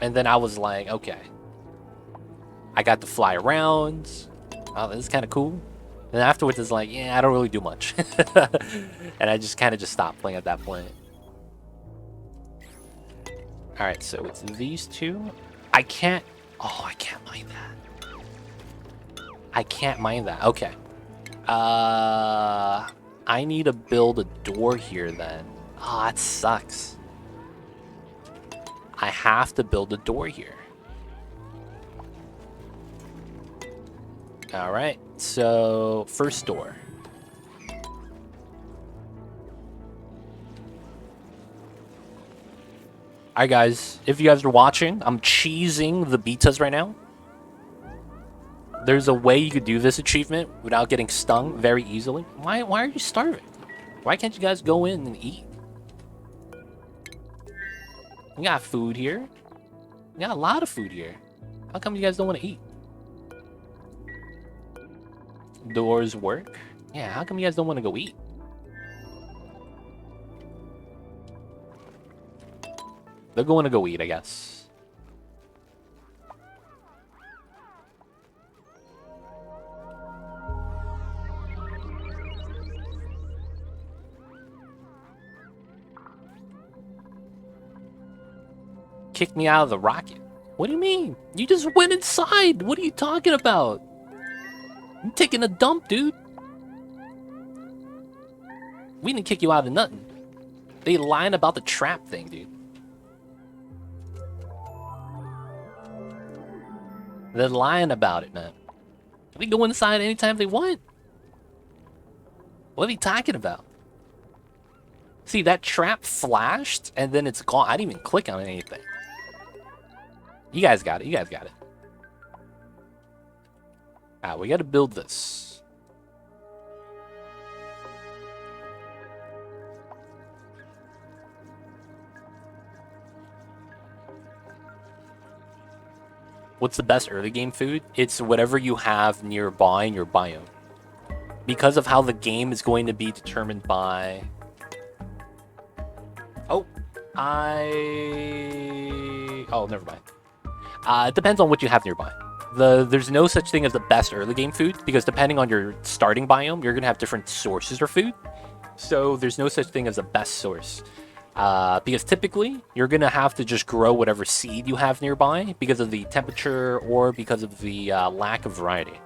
And then I was like, okay. I got to fly around. Oh, this is kind of cool. And afterwards, it's like, yeah, I don't really do much. And I just kind of just stopped playing at that point. Alright, so it's these two. I can't... oh, I can't mine that. I can't mine that. Okay. I need to build a door here then. Oh, that sucks. I have to build a door here. Alright, so first door. Alright guys, if you guys are watching, I'm cheesing the Beetas right now. There's a way you could do this achievement without getting stung very easily. Why are you starving? Why can't you guys go in and eat? We got food here. We got a lot of food here. How come you guys don't want to eat? Doors work? Yeah, how come you guys don't want to go eat? They're going to go eat, I guess. Kick me out of the rocket. What do you mean? You just went inside. What are you talking about? I'm taking a dump, dude. We didn't kick you out of nothing. They lying about the trap thing, dude. They're lying about it, man. They go inside anytime they want. What are they talking about? See, that trap flashed, and then it's gone. I didn't even click on anything. You guys got it. You guys got it. Ah, we got to build this. What's the best early game food? It's whatever you have nearby in your biome. Because of how the game is going to be determined by... Oh, never mind. It depends on what you have nearby. There's no such thing as the best early game food, because depending on your starting biome, you're going to have different sources for food. So there's no such thing as a best source. Because typically, you're going to have to just grow whatever seed you have nearby because of the temperature or because of the lack of variety.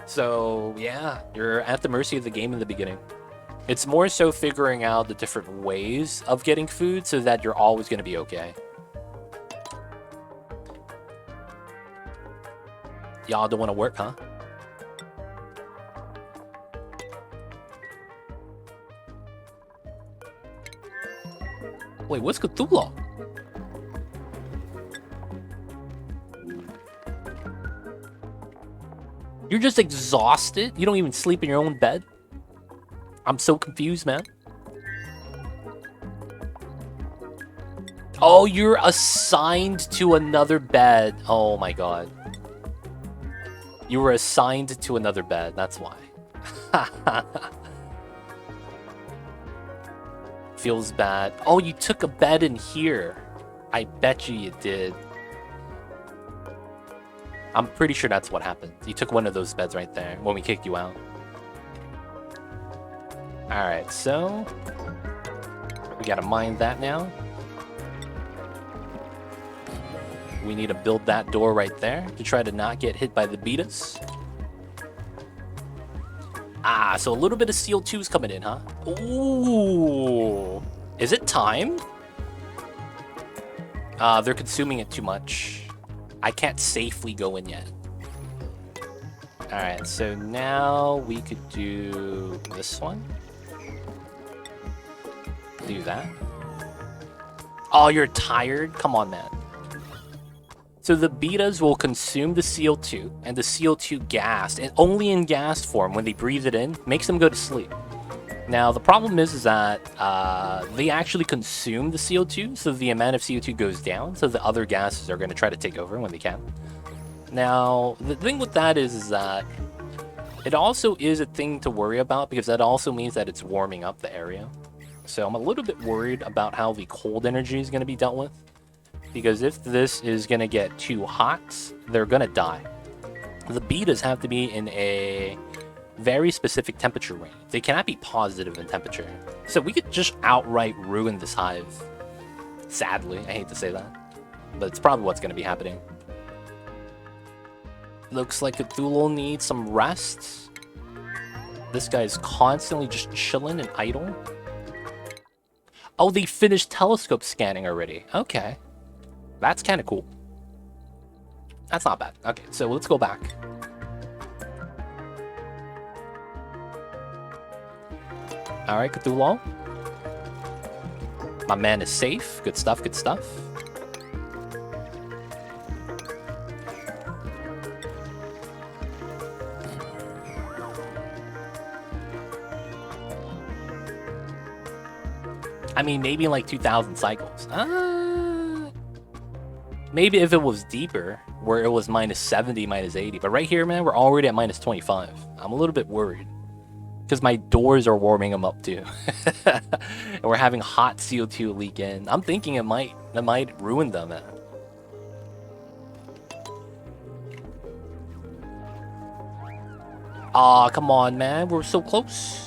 So, yeah, you're at the mercy of the game in the beginning. It's more so figuring out the different ways of getting food so that you're always going to be okay. Y'all don't want to work, huh? Wait, what's Cthulhu? You're just exhausted? You don't even sleep in your own bed? I'm so confused, man. Oh, you're assigned to another bed. Oh my god. You were assigned to another bed, that's why. Feels bad. Oh, you took a bed in here. I bet you did. I'm pretty sure that's what happened. You took one of those beds right there when we kicked you out. Alright, so... we gotta mine that now. We need to build that door right there to try to not get hit by the Beetas. Ah, so a little bit of CO2 is coming in, huh? Ooh. Is it time? They're consuming it too much. I can't safely go in yet. Alright, so now we could do this one. Do that. Oh, you're tired? Come on, man. So the Beetas will consume the CO2, and the CO2 gas, and only in gas form when they breathe it in, makes them go to sleep. Now, the problem is that they actually consume the CO2, so the amount of CO2 goes down, so the other gases are going to try to take over when they can. Now, the thing with that is that it also is a thing to worry about, because that also means that it's warming up the area. So I'm a little bit worried about how the cold energy is going to be dealt with. Because if this is going to get too hot, they're going to die. The Beetas have to be in a very specific temperature range. They cannot be positive in temperature. So we could just outright ruin this hive. Sadly, I hate to say that. But it's probably what's going to be happening. Looks like Cthulhu needs some rest. This guy's constantly just chilling and idle. Oh, they finished telescope scanning already. Okay. That's kind of cool. That's not bad. Okay, so let's go back. Alright, Cthulhu. My man is safe. Good stuff, good stuff. I mean, maybe in like 2,000 cycles. Maybe if it was deeper, where it was minus 70, minus 80. But right here, man, we're already at minus 25. I'm a little bit worried. Because my doors are warming them up too. And we're having hot CO2 leak in. I'm thinking it might ruin them, man. Aw, come on, man. We're so close.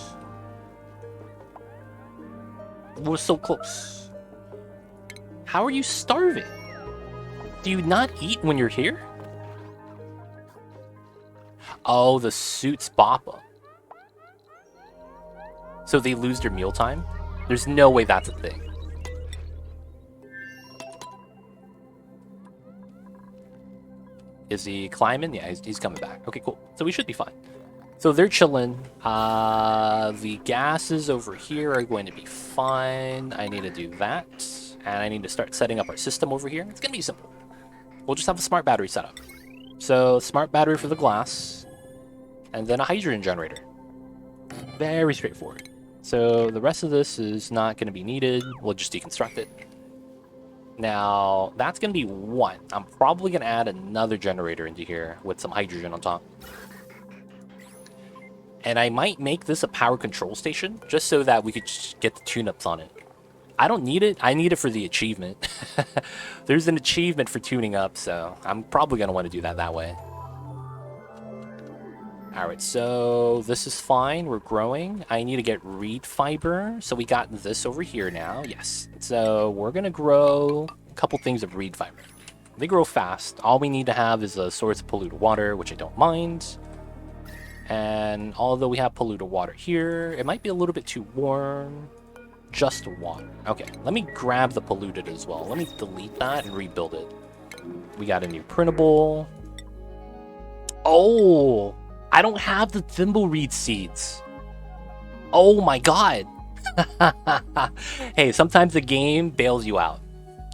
We're so close. How are you starving? Do you not eat when you're here? Oh, the suits bop them. So they lose their mealtime? There's no way that's a thing. Is he climbing? Yeah, he's coming back. Okay, cool. So we should be fine. So they're chilling. The gases over here are going to be fine. I need to do that. And I need to start setting up our system over here. It's going to be simple. We'll just have a smart battery set up. So, smart battery for the glass. And then a hydrogen generator. Very straightforward. So, the rest of this is not going to be needed. We'll just deconstruct it. Now, that's going to be one. I'm probably going to add another generator into here with some hydrogen on top. And I might make this a power control station, just so that we could just get the tune-ups on it. I don't need it. I need it for the achievement. There's an achievement for tuning up, so I'm probably going to want to do that way. Alright, so this is fine. We're growing. I need to get reed fiber. So we got this over here now. Yes. So we're going to grow a couple things of reed fiber. They grow fast. All we need to have is a source of polluted water, which I don't mind. And although we have polluted water here, it might be a little bit too warm. Just water. Okay, let me grab the polluted as well. Let me delete that and rebuild it. We got a new printable. Oh, I don't have the thimbleweed seeds. Oh my god. Hey, sometimes the game bails you out.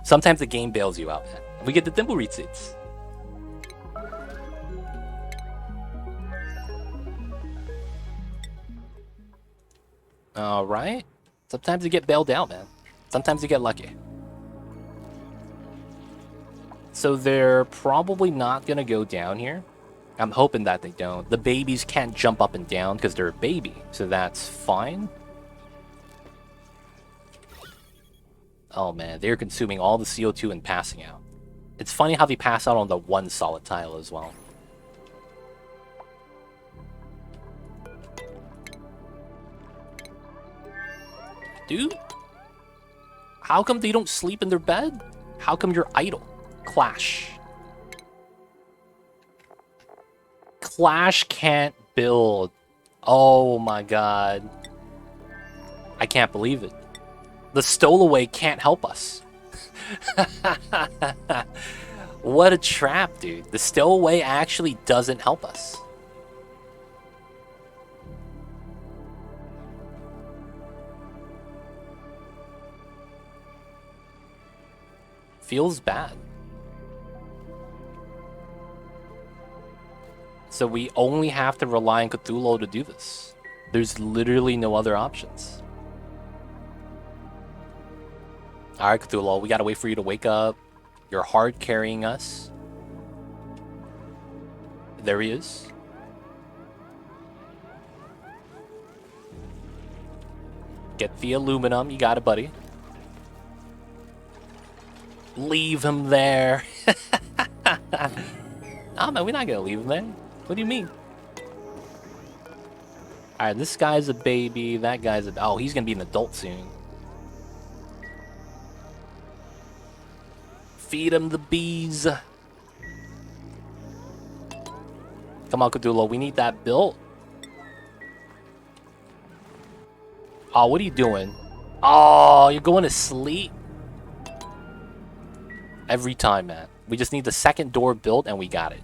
Sometimes the game bails you out, man. We get the thimbleweed seeds. Alright. Sometimes you get bailed out, man. Sometimes you get lucky. So they're probably not going to go down here. I'm hoping that they don't. The babies can't jump up and down because they're a baby. So that's fine. Oh man, they're consuming all the CO2 and passing out. It's funny how they pass out on the one solid tile as well. Dude, how come they don't sleep in their bed? How come you're idle? Clash. Clash can't build. Oh my god. I can't believe it. The stowaway can't help us. What a trap, dude. The stowaway actually doesn't help us. Feels bad. So we only have to rely on Cthulhu to do this. There's literally no other options. Alright, Cthulhu, we gotta wait for you to wake up. You're hard carrying us. There he is. Get the aluminum. You got it, buddy. Leave him there. Nah, man, we're not gonna leave him there. What do you mean? Alright, this guy's a baby. That guy's a... Oh, he's gonna be an adult soon. Feed him the bees. Come on, Cthulhu. We need that built. Oh, what are you doing? Oh, you're going to sleep? Every time, man. We just need the second door built and we got it.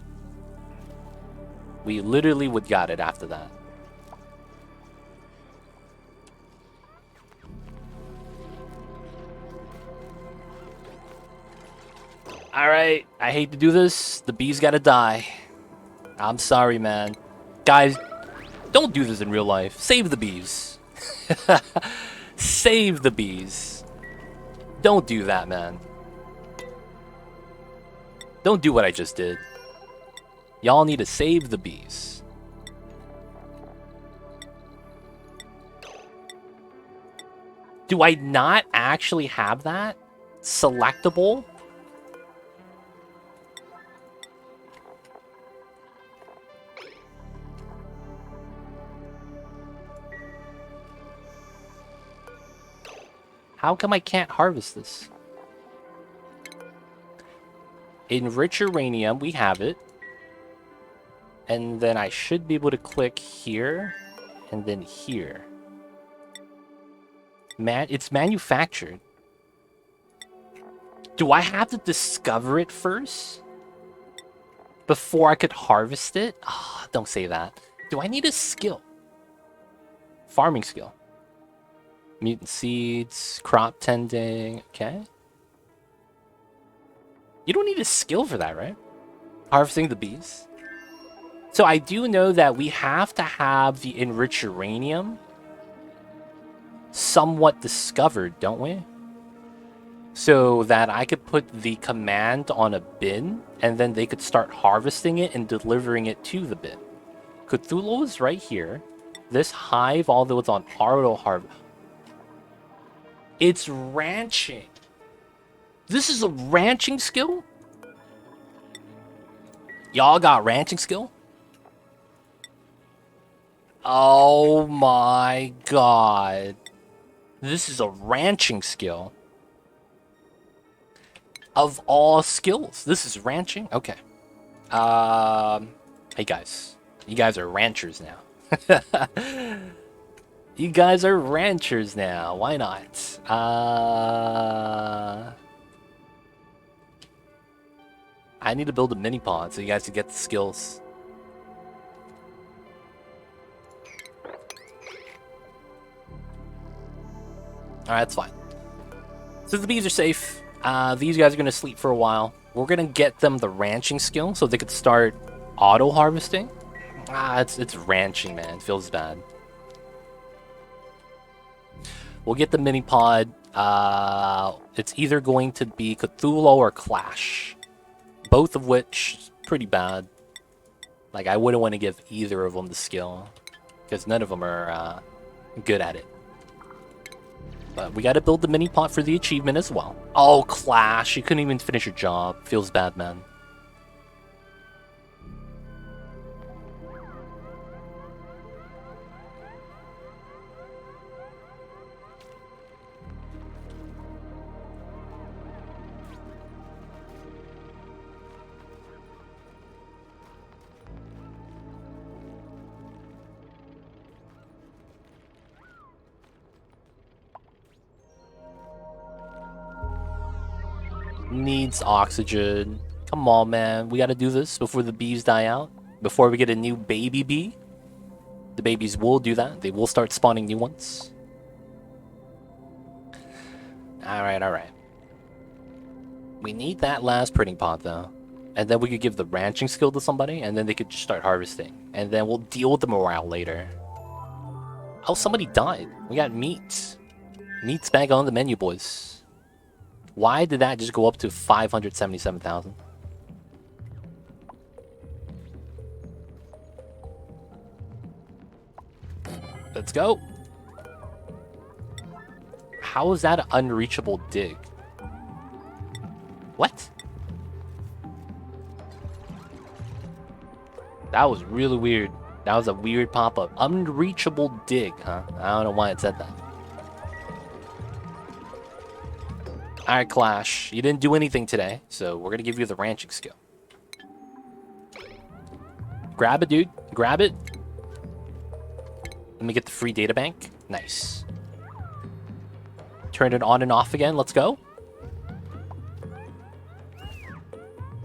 We literally would got it after that. Alright, I hate to do this. The bees gotta die. I'm sorry, man. Guys, don't do this in real life. Save the bees. Save the bees. Don't do that, man. Don't do what I just did. Y'all need to save the bees. Do I not actually have that? Selectable? How come I can't harvest this? Enrich uranium, we have it. And then I should be able to click here and then here. It's manufactured. Do I have to discover it first? Before I could harvest it? Oh, don't say that. Do I need a skill? Farming skill. Mutant seeds, crop tending, okay. You don't need a skill for that, right? Harvesting the bees. So I do know that we have to have the enriched uranium somewhat discovered, don't we? So that I could put the command on a bin, and then they could start harvesting it and delivering it to the bin. Cthulhu is right here. This hive, although it's on auto harvest, it's ranching. This is a ranching skill? Y'all got ranching skill? Oh my god. This is a ranching skill. Of all skills, this is ranching? Okay. Hey guys. You guys are ranchers now. You guys are ranchers now. Why not? I need to build a mini pod so you guys can get the skills. Alright, that's fine. So the bees are safe. These guys are going to sleep for a while. We're going to get them the ranching skill so they could start auto-harvesting. It's ranching, man. It feels bad. We'll get the mini pod. It's either going to be Cthulhu or Clash. Both of which is pretty bad. Like, I wouldn't want to give either of them the skill. Because none of them are good at it. But we gotta build the mini pot for the achievement as well. Oh, Clash. You couldn't even finish your job. Feels bad, man. Needs oxygen. Come on, man. We gotta do this before the bees die out. Before we get a new baby bee. The babies will do that. They will start spawning new ones. Alright, alright. We need that last printing pot, though. And then we could give the ranching skill to somebody, and then they could just start harvesting. And then we'll deal with the morale later. Oh, somebody died. We got meat. Meat's back on the menu, boys. Why did that just go up to 577,000? Let's go. How is that an unreachable dig? What? That was really weird. That was a weird pop-up. Unreachable dig, huh? I don't know why it said that. Alright, Clash. You didn't do anything today, so we're gonna give you the ranching skill. Grab it, dude. Grab it. Let me get the free data bank. Nice. Turn it on and off again. Let's go.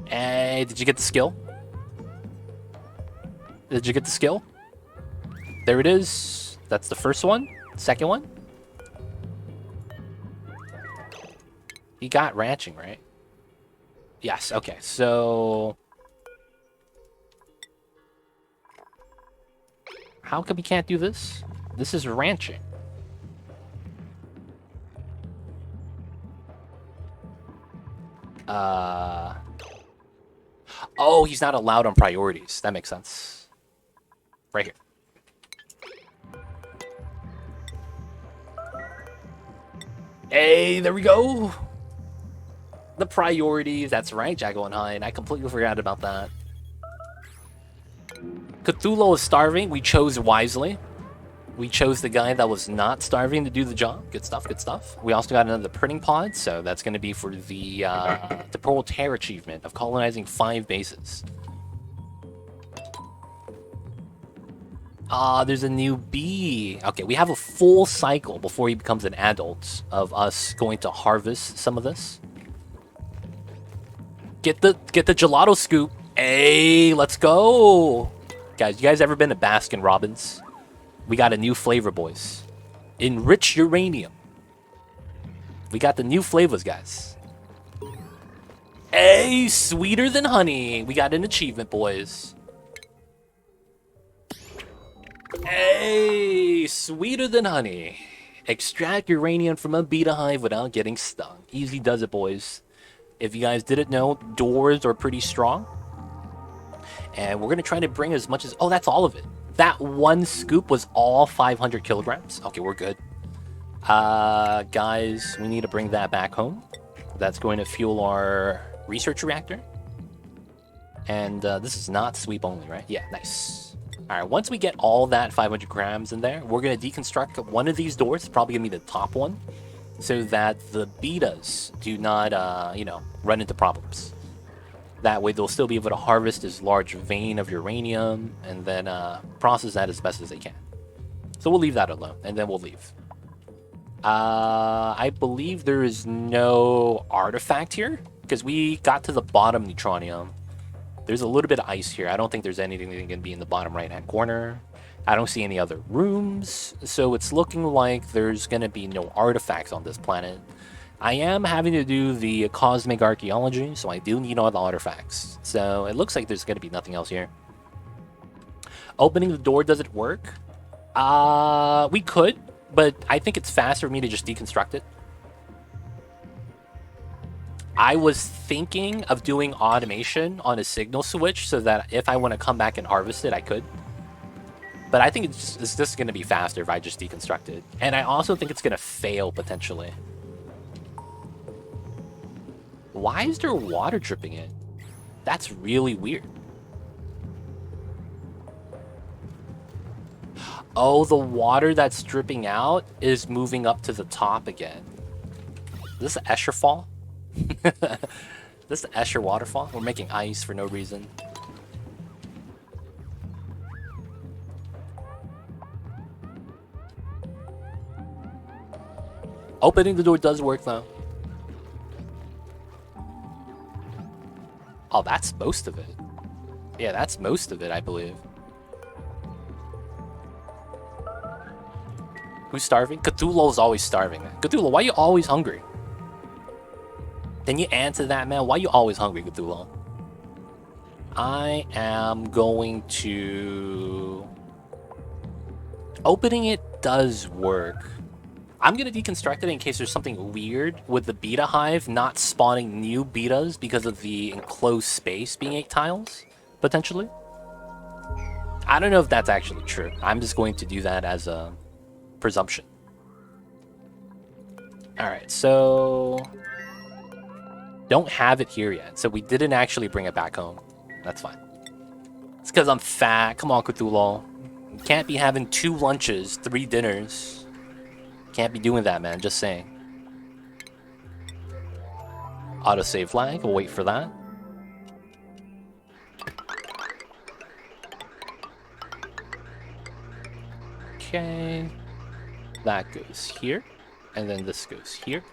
Hey, did you get the skill? Did you get the skill? There it is. That's the first one. Second one. You got ranching, right? Yes, okay, so... How come we can't do this? This is ranching. Oh, he's not allowed on priorities. That makes sense. Right here. Hey, there we go. The priorities. That's right, Jago and Hine. I completely forgot about that. Cthulhu is starving. We chose wisely. We chose the guy that was not starving to do the job. Good stuff, good stuff. We also got another printing pod, so that's going to be for the Proletariat achievement of colonizing 5 bases. There's a new bee. Okay, we have a full cycle before he becomes an adult of us going to harvest some of this. Get the gelato scoop. Hey, let's go. Guys, you guys ever been to Baskin Robbins? We got a new flavor, boys. Enriched uranium. We got the new flavors, guys. Hey, sweeter than honey. We got an achievement, boys. Hey, sweeter than honey. Extract uranium from a beta hive without getting stung. Easy does it, boys. If you guys didn't know, doors are pretty strong. And we're going to try to bring as much as... Oh, that's all of it. That one scoop was all 500 kilograms. Okay, we're good. Guys, we need to bring that back home. That's going to fuel our research reactor. And this is not sweep only, right? Yeah, nice. All right, once we get all that 500 grams in there, we're going to deconstruct one of these doors. It's probably going to be the top one, so that the betas do not, you know, run into problems. That way, they'll still be able to harvest this large vein of uranium and then process that as best as they can. So we'll leave that alone, and then we'll leave. I believe there is no artifact here, because we got to the bottom neutronium. There's a little bit of ice here. I don't think there's anything that can be in the bottom right-hand corner. I don't see any other rooms, so it's looking like there's going to be no artifacts on this planet. I am having to do the cosmic archaeology, so I do need all the artifacts. So it looks like there's going to be nothing else here. Opening the door, does it work? We could, but I think it's faster for me to just deconstruct it. I was thinking of doing automation on a signal switch so that if I want to come back and harvest it, I could. But I think it's just going to be faster if I just deconstruct it. And I also think it's going to fail potentially. Why is there water dripping in? That's really weird. Oh, the water that's dripping out is moving up to the top again. Is this an Escher fall? This is the Escher waterfall? We're making ice for no reason. Opening the door does work though. Oh, that's most of it. Yeah, that's most of it, I believe. Who's starving? Cthulhu's always starving. Cthulhu, why are you always hungry? Can you answer that, man? Why are you always hungry, Cthulhu? I am going to... Opening it does work. I'm going to deconstruct it in case there's something weird with the beta hive not spawning new betas because of the enclosed space being 8 tiles, potentially. I don't know if that's actually true. I'm just going to do that as a presumption. Alright, so... Don't have it here yet, so we didn't actually bring it back home. That's fine. It's because I'm fat. Come on, Cthulhu. You can't be having 2 lunches, 3 dinners. Can't be doing that, man. Just saying. Autosave flag. We'll wait for that. Okay. That goes here. And then this goes here.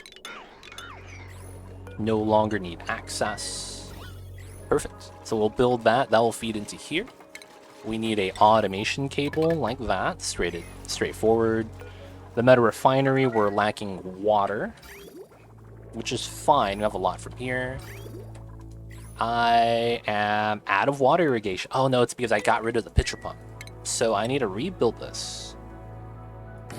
No longer need access. Perfect. So we'll build that. That will feed into here. We need a automation cable like that. Straightforward. The meta refinery, we're lacking water, which is fine. We have a lot from here. I am out of water irrigation. Oh no, it's because I got rid of the pitcher pump. So I need to rebuild this.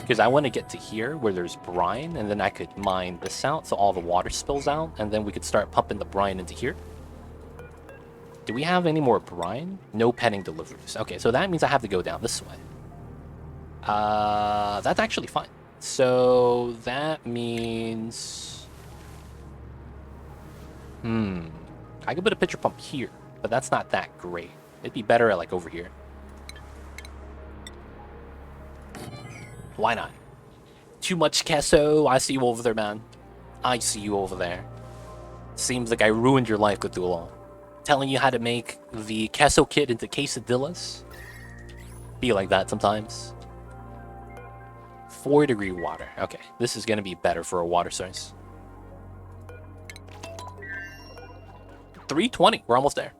Because I want to get to here where there's brine, and then I could mine this out so all the water spills out, and then we could start pumping the brine into here. Do we have any more brine? No pending deliveries. Okay, so that means I have to go down this way. That's actually fine. So that means... I could put a pitcher pump here, but that's not that great. It'd be better like over here. Why not? Too much queso. I see you over there, man. I see you over there. Seems like I ruined your life, Cthulhu. Telling you how to make the queso kit into quesadillas. Be like that sometimes. 4-degree water. Okay, this is gonna be better for a water source. 320. We're almost there.